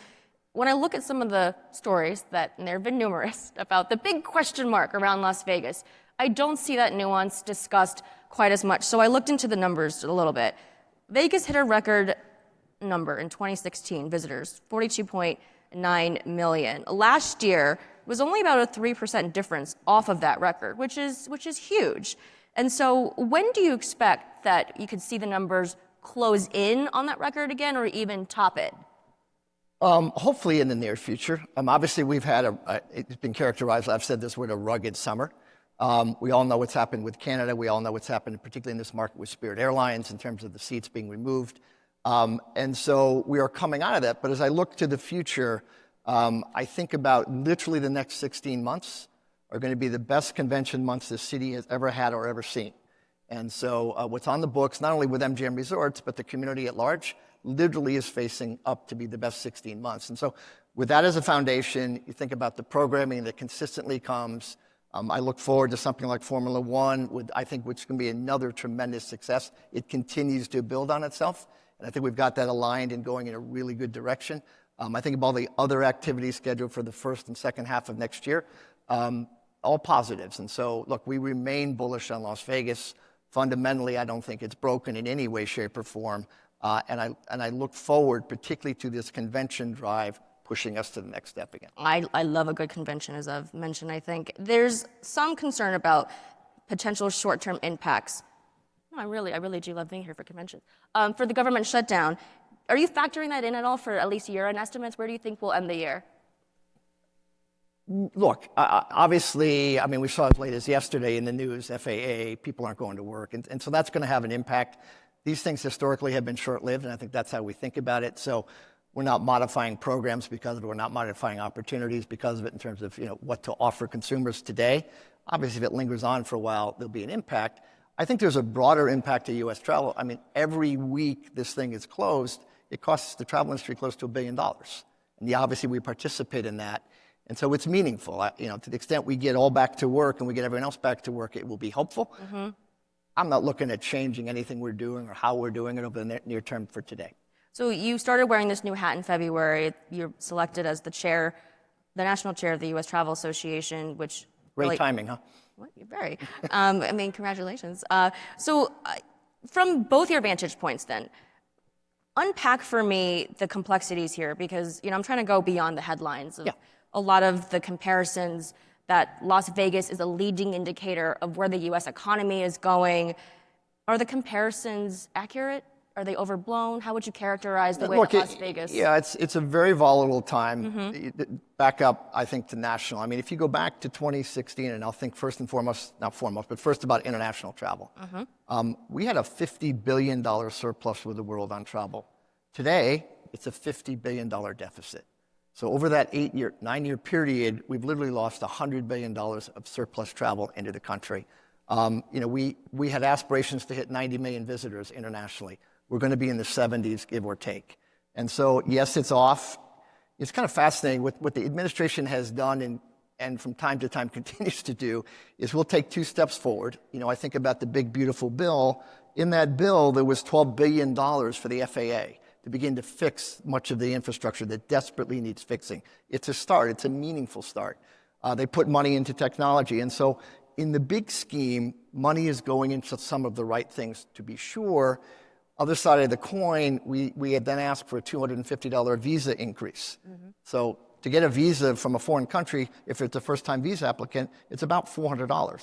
when I look at some of the stories and there have been numerous, about the big question mark around Las Vegas, I don't see that nuance discussed quite as much. So I looked into the numbers a little bit. Vegas hit a record number in 2016, visitors, 42.9 million. Last year was only about a 3% difference off of that record, which is huge. And so when do you expect that you could see the numbers close in on that record again, or even top it? Hopefully in the near future. Obviously we've had it's been characterized, I've said this word, a rugged summer. We all know what's happened with Canada. We all know what's happened, particularly in this market with Spirit Airlines, in terms of the seats being removed. And so we are coming out of that. But as I look to the future, I think about literally the next 16 months are going to be the best convention months the city has ever had or ever seen. And so what's on the books, not only with MGM Resorts, but the community at large, literally is facing up to be the best 16 months. And so with that as a foundation, you think about the programming that consistently comes. I look forward to something like Formula One, I think which is going to be another tremendous success. It continues to build on itself, and I think we've got that aligned and going in a really good direction. I think of all the other activities scheduled for the first and second half of next year, all positives. And so, look, we remain bullish on Las Vegas. Fundamentally, I don't think it's broken in any way, shape, or form. And I look forward particularly to this convention drive pushing us to the next step again. I love a good convention, as I've mentioned. I think there's some concern about potential short-term impacts. No, I really do love being here for conventions. For the government shutdown, are you factoring that in at all for at least year-end estimates? Where do you think we'll end the year? Look, obviously, I mean, we saw as late as yesterday in the news, FAA, people aren't going to work. And so that's going to have an impact. These things historically have been short-lived, and I think that's how we think about it. So we're not modifying programs because of it. We're not modifying opportunities because of it in terms of what to offer consumers today. Obviously, if it lingers on for a while, there'll be an impact. I think there's a broader impact to U.S. travel. I mean, every week this thing is closed, it costs the travel industry close to $1 billion. And obviously, we participate in that. And so it's meaningful. To the extent we get all back to work and we get everyone else back to work, it will be helpful. Mm-hmm. I'm not looking at changing anything we're doing or how we're doing it over the near term for today. So you started wearing this new hat in February. You're selected as the national chair of the U.S. Travel Association, which... Great timing, huh? What? You're very. I mean, congratulations. So from both your vantage points then, unpack for me the complexities here, because I'm trying to go beyond the headlines of a lot of the comparisons that Las Vegas is a leading indicator of where the U.S. economy is going. Are the comparisons accurate? Are they overblown? How would you characterize the way that Las Vegas? Yeah, it's a very volatile time. Mm-hmm. Back up, I think, to national. I mean, if you go back to 2016, and I'll think first about international travel. Mm-hmm. We had a $50 billion surplus with the world on travel. Today, it's a $50 billion deficit. So over that 9-year period, we've literally lost $100 billion of surplus travel into the country. We had aspirations to hit 90 million visitors internationally. We're going to be in the 70s, give or take. And so, yes, it's off. It's kind of fascinating. What the administration has done and from time to time continues to do is we'll take 2 steps forward. I think about the big, beautiful bill. In that bill, there was $12 billion for the FAA to begin to fix much of the infrastructure that desperately needs fixing. It's a start. It's a meaningful start. They put money into technology. And so in the big scheme, money is going into some of the right things, to be sure. Other side of the coin, we had then asked for a $250 visa increase. Mm-hmm. So to get a visa from a foreign country, if it's a first-time visa applicant, it's about $400.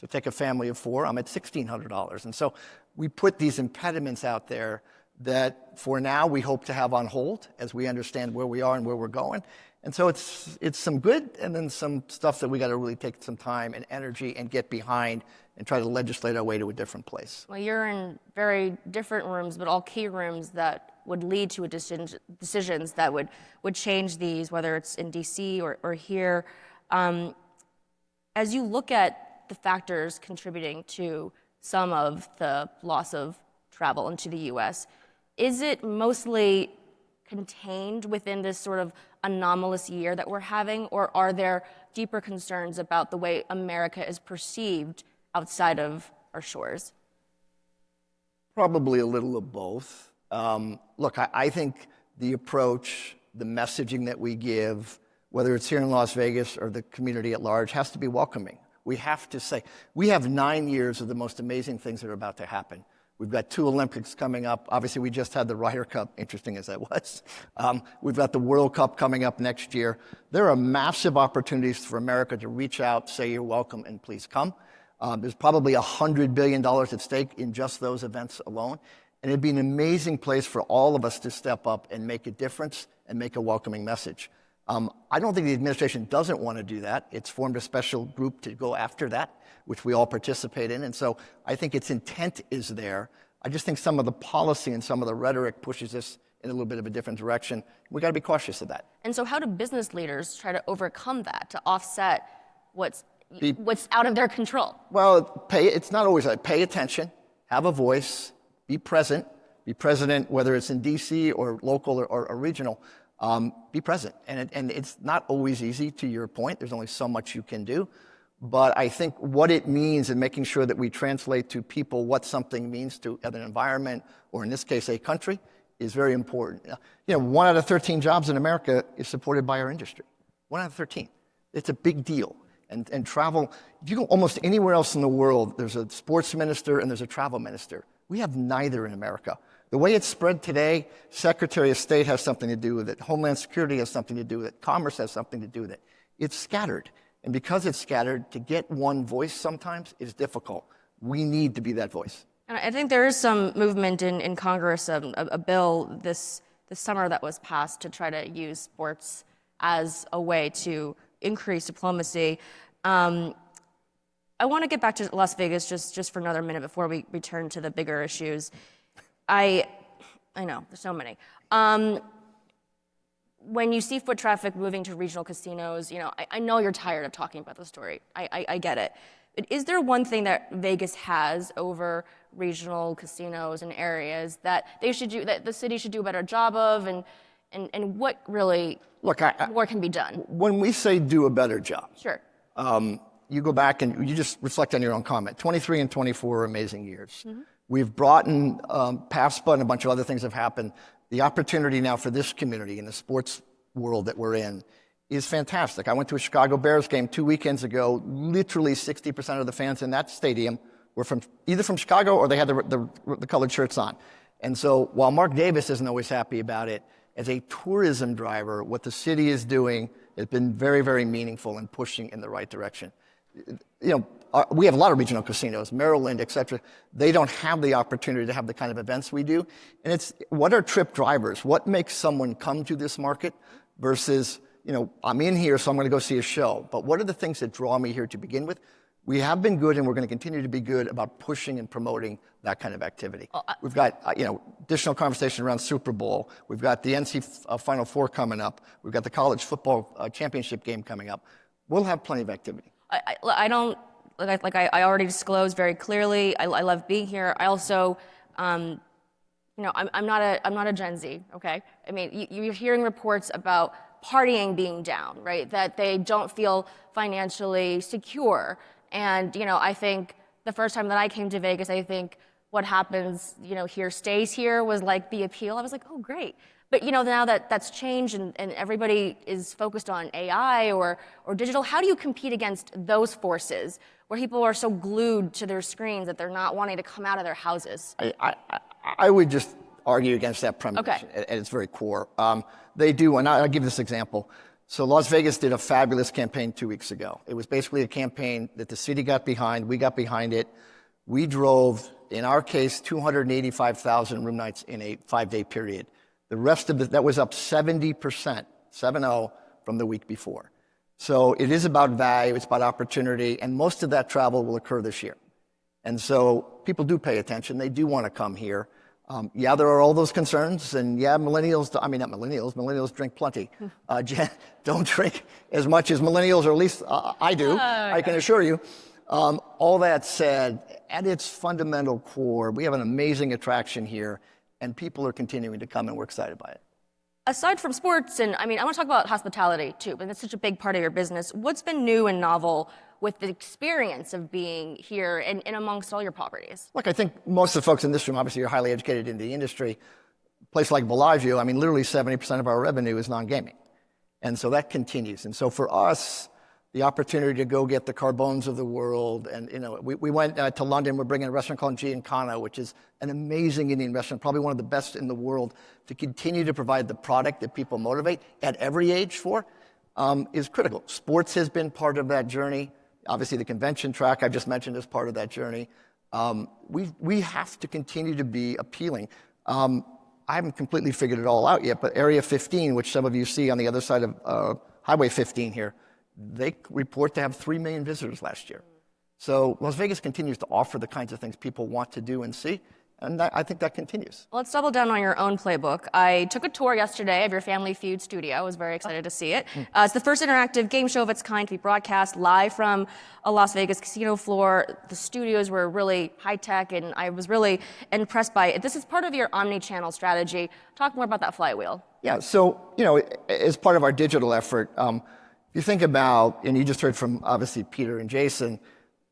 So take a family of 4, I'm at $1,600. And so we put these impediments out there that for now we hope to have on hold as we understand where we are and where we're going. And so it's some good and then some stuff that we got to really take some time and energy and get behind and try to legislate our way to a different place. Well, you're in very different rooms, but all key rooms that would lead to decisions that would change these, whether it's in D.C. or here. As you look at the factors contributing to some of the loss of travel into the U.S., is it mostly contained within this sort of anomalous year that we're having, or are there deeper concerns about the way America is perceived outside of our shores? Probably a little of both. Look, I think the approach, the messaging that we give, whether it's here in Las Vegas or the community at large, has to be welcoming. We have to say, we have 9 years of the most amazing things that are about to happen. We've got 2 Olympics coming up. Obviously, we just had the Ryder Cup, interesting as that was. We've got the World Cup coming up next year. There are massive opportunities for America to reach out, say you're welcome, and please come. There's probably $100 billion at stake in just those events alone. And it'd be an amazing place for all of us to step up and make a difference and make a welcoming message. I don't think the administration doesn't want to do that. It's formed a special group to go after that, which we all participate in. And so I think its intent is there. I just think some of the policy and some of the rhetoric pushes us in a little bit of a different direction. We got to be cautious of that. And so how do business leaders try to overcome that, to offset what's what's out of their control? Well, it's not always like pay attention, have a voice, be present, whether it's in DC or local or regional, be present. And it's not always easy, to your point. There's only so much you can do. But I think what it means and making sure that we translate to people what something means to an environment, or in this case, a country, is very important. 1 out of 13 jobs in America is supported by our industry. 1 out of 13. It's a big deal. And travel, if you go almost anywhere else in the world, there's a sports minister and there's a travel minister. We have neither in America. The way it's spread today, Secretary of State has something to do with it. Homeland Security has something to do with it. Commerce has something to do with it. It's scattered. And because it's scattered, to get one voice sometimes is difficult. We need to be that voice. And I think there is some movement in Congress, a bill this summer that was passed to try to use sports as a way to increase diplomacy. I want to get back to Las Vegas just for another minute before we return to the bigger issues. I know, there's so many. When you see foot traffic moving to regional casinos, I know you're tired of talking about the story. I get it. But is there one thing that Vegas has over regional casinos and areas that they should do, that the city should do a better job of, and what really more can be done? When we say do a better job, sure. You go back and you just reflect on your own comment. 23 and 24 are amazing years. Mm-hmm. We've brought in PAFSPA and a bunch of other things have happened. The opportunity now for this community in the sports world that we're in is fantastic. I went to a Chicago Bears game 2 weekends ago. Literally 60% of the fans in that stadium were either from Chicago or they had the colored shirts on. And so while Mark Davis isn't always happy about it, as a tourism driver, what the city is doing has been very, very meaningful and pushing in the right direction. We have a lot of regional casinos, Maryland, et cetera. They don't have the opportunity to have the kind of events we do. And it's, what are trip drivers? What makes someone come to this market versus, I'm in here, so I'm going to go see a show. But what are the things that draw me here to begin with? We have been good, and we're going to continue to be good about pushing and promoting that kind of activity. We've got, additional conversation around Super Bowl. We've got the NC Final Four coming up. We've got the college football championship game coming up. We'll have plenty of activity. I don't, I already disclosed very clearly, I love being here. I also, I'm not a Gen Z, okay? I mean, you're hearing reports about partying being down, right? That they don't feel financially secure. And, I think the first time that I came to Vegas, I think what happens, here stays here was like the appeal. I was like, oh, great. But, now that's changed and everybody is focused on AI or digital, how do you compete against those forces where people are so glued to their screens that they're not wanting to come out of their houses? I would just argue against that premise at its very core. They do, and I'll give this example. So Las Vegas did a fabulous campaign 2 weeks ago. It was basically a campaign that the city got behind, we got behind it. We drove, in our case, 285,000 room nights in a 5-day period. The rest of that was up 70%, 7-0, from the week before. So it is about value, it's about opportunity, and most of that travel will occur this year. And so people do pay attention, they do want to come here. There are all those concerns, and millennials drink plenty. Don't drink as much as millennials, or at least I do, I can assure you. All that said, at its fundamental core, we have an amazing attraction here, and people are continuing to come, and we're excited by it. Aside from sports, and I want to talk about hospitality too, but that's such a big part of your business. What's been new and novel with the experience of being here and amongst all your properties? Look, I think most of the folks in this room obviously are highly educated in the industry. A place like Bellagio, literally 70% of our revenue is non-gaming. And so that continues. And so for us, the opportunity to go get the Carbones of the world, and we went to London. We're bringing a restaurant called Giancana, which is an amazing Indian restaurant, probably one of the best in the world, to continue to provide the product that people motivate at every age for, is critical. Sports has been part of that journey. Obviously, the convention track I've just mentioned is part of that journey. We have to continue to be appealing. I haven't completely figured it all out yet, but Area 15, which some of you see on the other side of Highway 15 here, they report to have 3 million visitors last year. So Las Vegas continues to offer the kinds of things people want to do and see, And I think that continues. Let's double down on your own playbook. I took a tour yesterday of your Family Feud studio. I was very excited to see it. It's the first interactive game show of its kind to be broadcast live from a Las Vegas casino floor. The studios were really high-tech, and I was really impressed by it. This is part of your omni-channel strategy. Talk more about that flywheel. Yeah, so, as part of our digital effort, if you think about, and you just heard from, obviously, Peter and Jason,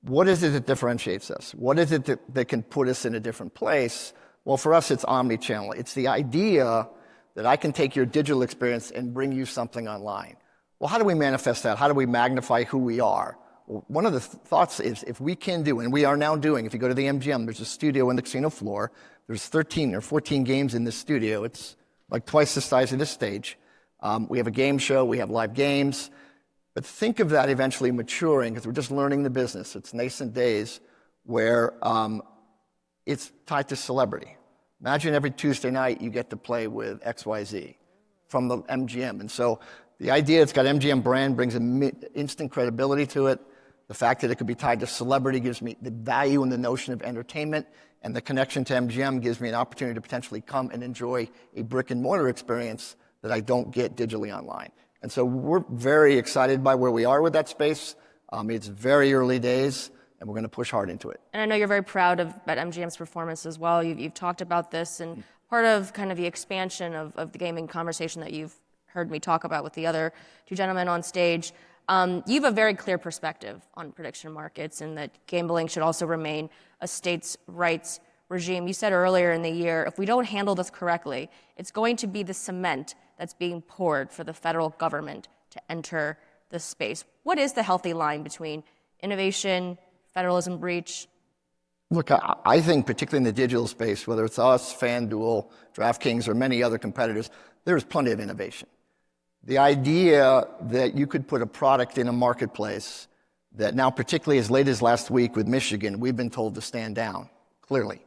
what is it that differentiates us? What is it that can put us in a different place? Well, for us, it's omni-channel. It's the idea that I can take your digital experience and bring you something online. Well, how do we manifest that? How do we magnify who we are? Well, one of the thoughts is if we can do, and we are now doing, if you go to the MGM, there's a studio on the casino floor. There's 13 or 14 games in this studio. It's like twice the size of this stage. We have a game show. We have live games. But think of that eventually maturing, because we're just learning the business. It's nascent days where it's tied to celebrity. Imagine every Tuesday night you get to play with XYZ from the MGM. And so the idea it's got MGM brand brings instant credibility to it. The fact that it could be tied to celebrity gives me the value and the notion of entertainment. And the connection to MGM gives me an opportunity to potentially come and enjoy a brick and mortar experience that I don't get digitally online. And so we're very excited by where we are with that space. It's very early days, and we're going to push hard into it. And I know you're very proud of MGM's performance as well. You've talked about this, and part of kind of the expansion of the gaming conversation that you've heard me talk about with the other two gentlemen on stage, you have a very clear perspective on prediction markets and that gambling should also remain a states' rights regime. You said earlier in the year, if we don't handle this correctly, it's going to be the cement that's being poured for the federal government to enter the space. What is the healthy line between innovation, federalism breach? Look, I think particularly in the digital space, whether it's us, FanDuel, DraftKings, or many other competitors, there's plenty of innovation. The idea that you could put a product in a marketplace that now, particularly as late as last week with Michigan, we've been told to stand down, clearly.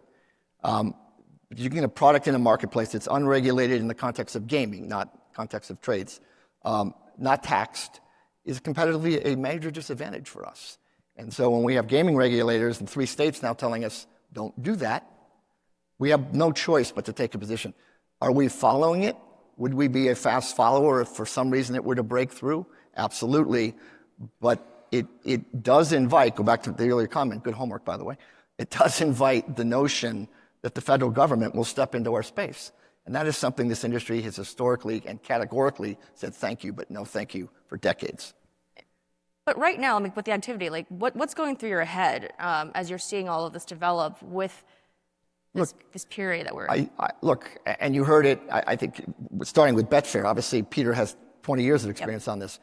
You can get a product in a marketplace that's unregulated in the context of gaming, not context of trades, not taxed, is competitively a major disadvantage for us. And so when we have gaming regulators in 3 states now telling us, don't do that, we have no choice but to take a position. Are we following it? Would we be a fast follower if for some reason it were to break through? Absolutely. But it does invite, go back to the earlier comment, good homework, by the way, it does invite the notion that the federal government will step into our space. And that is something this industry has historically and categorically said thank you, but no thank you for decades. But right now, with the activity, what's going through your head as you're seeing all of this develop with this period that we're in? Look, and you heard it, I think, starting with Betfair, obviously Peter has 20 years of experience on this.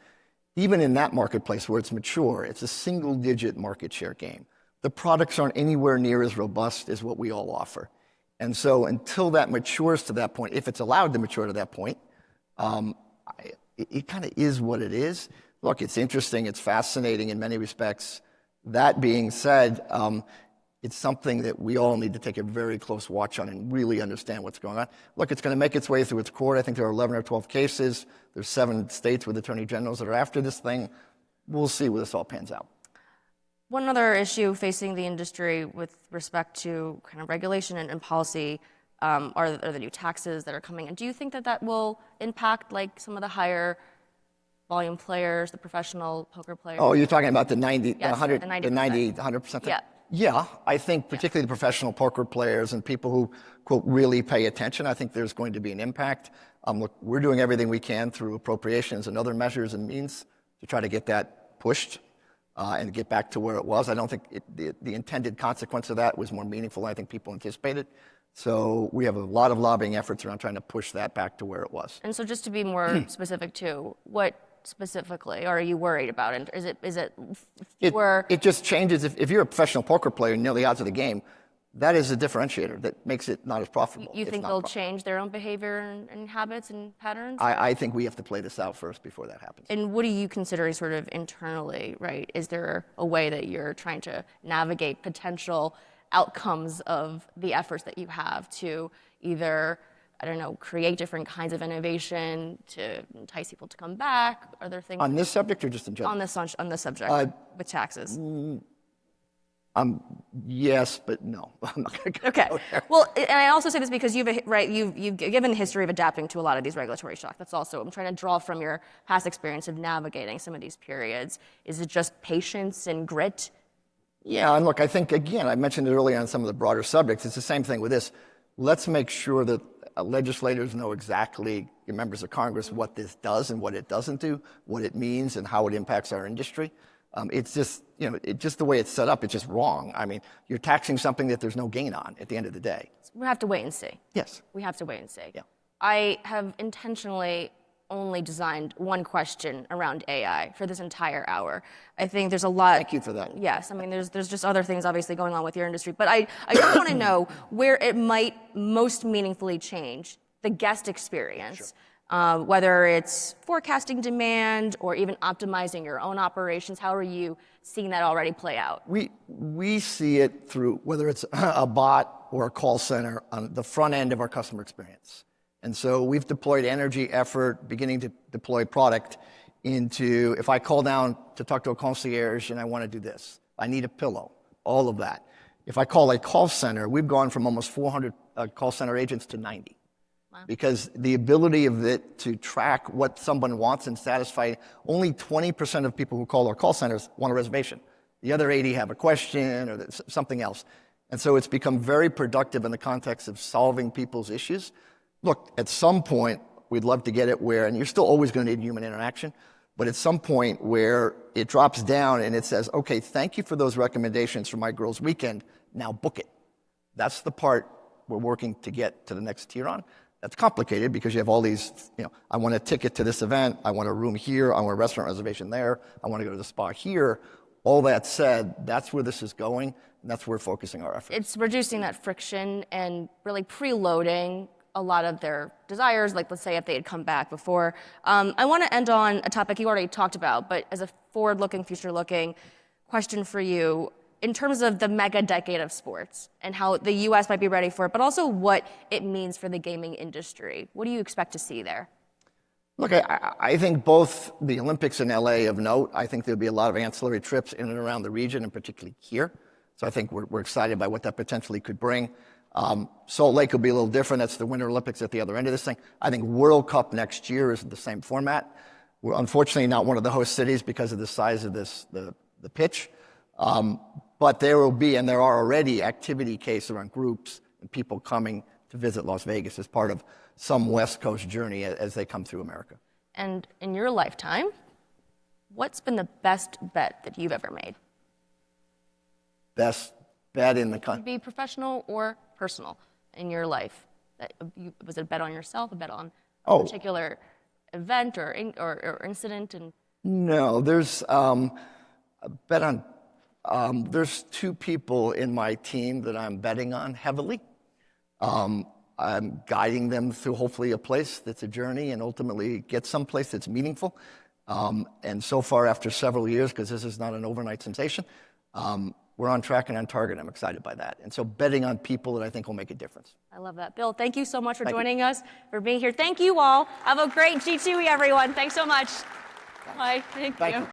Even in that marketplace where it's mature, it's a single-digit market share game. The products aren't anywhere near as robust as what we all offer. And so until that matures to that point, if it's allowed to mature to that point, it kind of is what it is. Look, it's interesting. It's fascinating in many respects. That being said, it's something that we all need to take a very close watch on and really understand what's going on. Look, it's going to make its way through its court. I think there are 11 or 12 cases. There's 7 states with attorney generals that are after this thing. We'll see where this all pans out. One other issue facing the industry with respect to kind of regulation and policy are the new taxes that are coming in. Do you think that will impact some of the higher volume players, the professional poker players? Oh, you're talking about the 90, yes, 100, the 100%? Yeah. Yeah, I think particularly the professional poker players and people who, quote, really pay attention, I think there's going to be an impact. Look, we're doing everything we can through appropriations and other measures and means to try to get that pushed and get back to where it was. I don't think the intended consequence of that was more meaningful than I think people anticipated. So we have a lot of lobbying efforts around trying to push that back to where it was. And so just to be more specific too, what specifically are you worried about? And is it where it just changes. If you're a professional poker player and you know the odds of the game, that is a differentiator that makes it not as profitable. You think they'll change their own behavior and habits and patterns? I think we have to play this out first before that happens. And what are you considering sort of internally, right? Is there a way that you're trying to navigate potential outcomes of the efforts that you have to either, I don't know, create different kinds of innovation to entice people to come back? Are there things on this subject or just in general? On this subject with taxes? Yes, but no. I'm not going to go Okay. there. Well, and I also say this because you've given a history of adapting to a lot of these regulatory shocks. That's also, I'm trying to draw from your past experience of navigating some of these periods. Is it just patience and grit? Yeah, and look, I think, again, I mentioned it earlier on some of the broader subjects. It's the same thing with this. Let's make sure that legislators know exactly, members of Congress, what this does and what it doesn't do, what it means and how it impacts our industry. It's just, just the way it's set up, it's just wrong. I mean, you're taxing something that there's no gain on at the end of the day. We have to wait and see. Yes. We have to wait and see. Yeah. I have intentionally only designed one question around AI for this entire hour. I think there's a lot. Thank you for that. Yes, I mean, there's just other things obviously going on with your industry, but I just want to know where it might most meaningfully change the guest experience, whether it's forecasting demand or even optimizing your own operations. How are you seeing that already play out? We see it through whether it's a bot or a call center on the front end of our customer experience. And so we've deployed energy, effort, beginning to deploy product into, if I call down to talk to a concierge and I want to do this, I need a pillow, all of that. If I call a call center, we've gone from almost 400 call center agents to 90. Wow. Because the ability of it to track what someone wants and satisfy, only 20% of people who call our call centers want a reservation. The other 80 have a question or something else. And so it's become very productive in the context of solving people's issues. Look, at some point, we'd love to get it where, and you're still always going to need human interaction, but at some point where it drops down and it says, okay, thank you for those recommendations for my girls' weekend, now book it. That's the part we're working to get to the next tier on. That's complicated because you have all these, I want a ticket to this event, I want a room here, I want a restaurant reservation there, I want to go to the spa here. All that said, that's where this is going, and that's where we're focusing our efforts. It's reducing that friction and really preloading a lot of their desires, like let's say if they had come back before. I want to end on a topic you already talked about, but as a forward-looking, future-looking question for you, in terms of the mega decade of sports and how the U.S. might be ready for it, but also what it means for the gaming industry. What do you expect to see there? Look, I think both the Olympics in LA of note. I think there'll be a lot of ancillary trips in and around the region, and particularly here. So I think we're excited by what that potentially could bring. Salt Lake will be a little different. That's the Winter Olympics at the other end of this thing. I think World Cup next year is the same format. We're unfortunately not one of the host cities because of the size of the pitch. But there will be, and there are already, activity cases around groups and people coming to visit Las Vegas as part of some West Coast journey as they come through America. And in your lifetime, what's been the best bet that you've ever made? Best bet in the country? Be professional or personal in your life. Was it a bet on yourself, a bet on a particular event or incident? No, there's a bet on. There's two people in my team that I'm betting on heavily. I'm guiding them through hopefully a place that's a journey and ultimately get someplace that's meaningful. And so far, after several years, because this is not an overnight sensation, we're on track and on target. I'm excited by that. And so betting on people that I think will make a difference. I love that. Bill, thank you so much for joining us, for being here. Thank you all. Have a great G2E, everyone. Thanks so much. Bye. Thank you.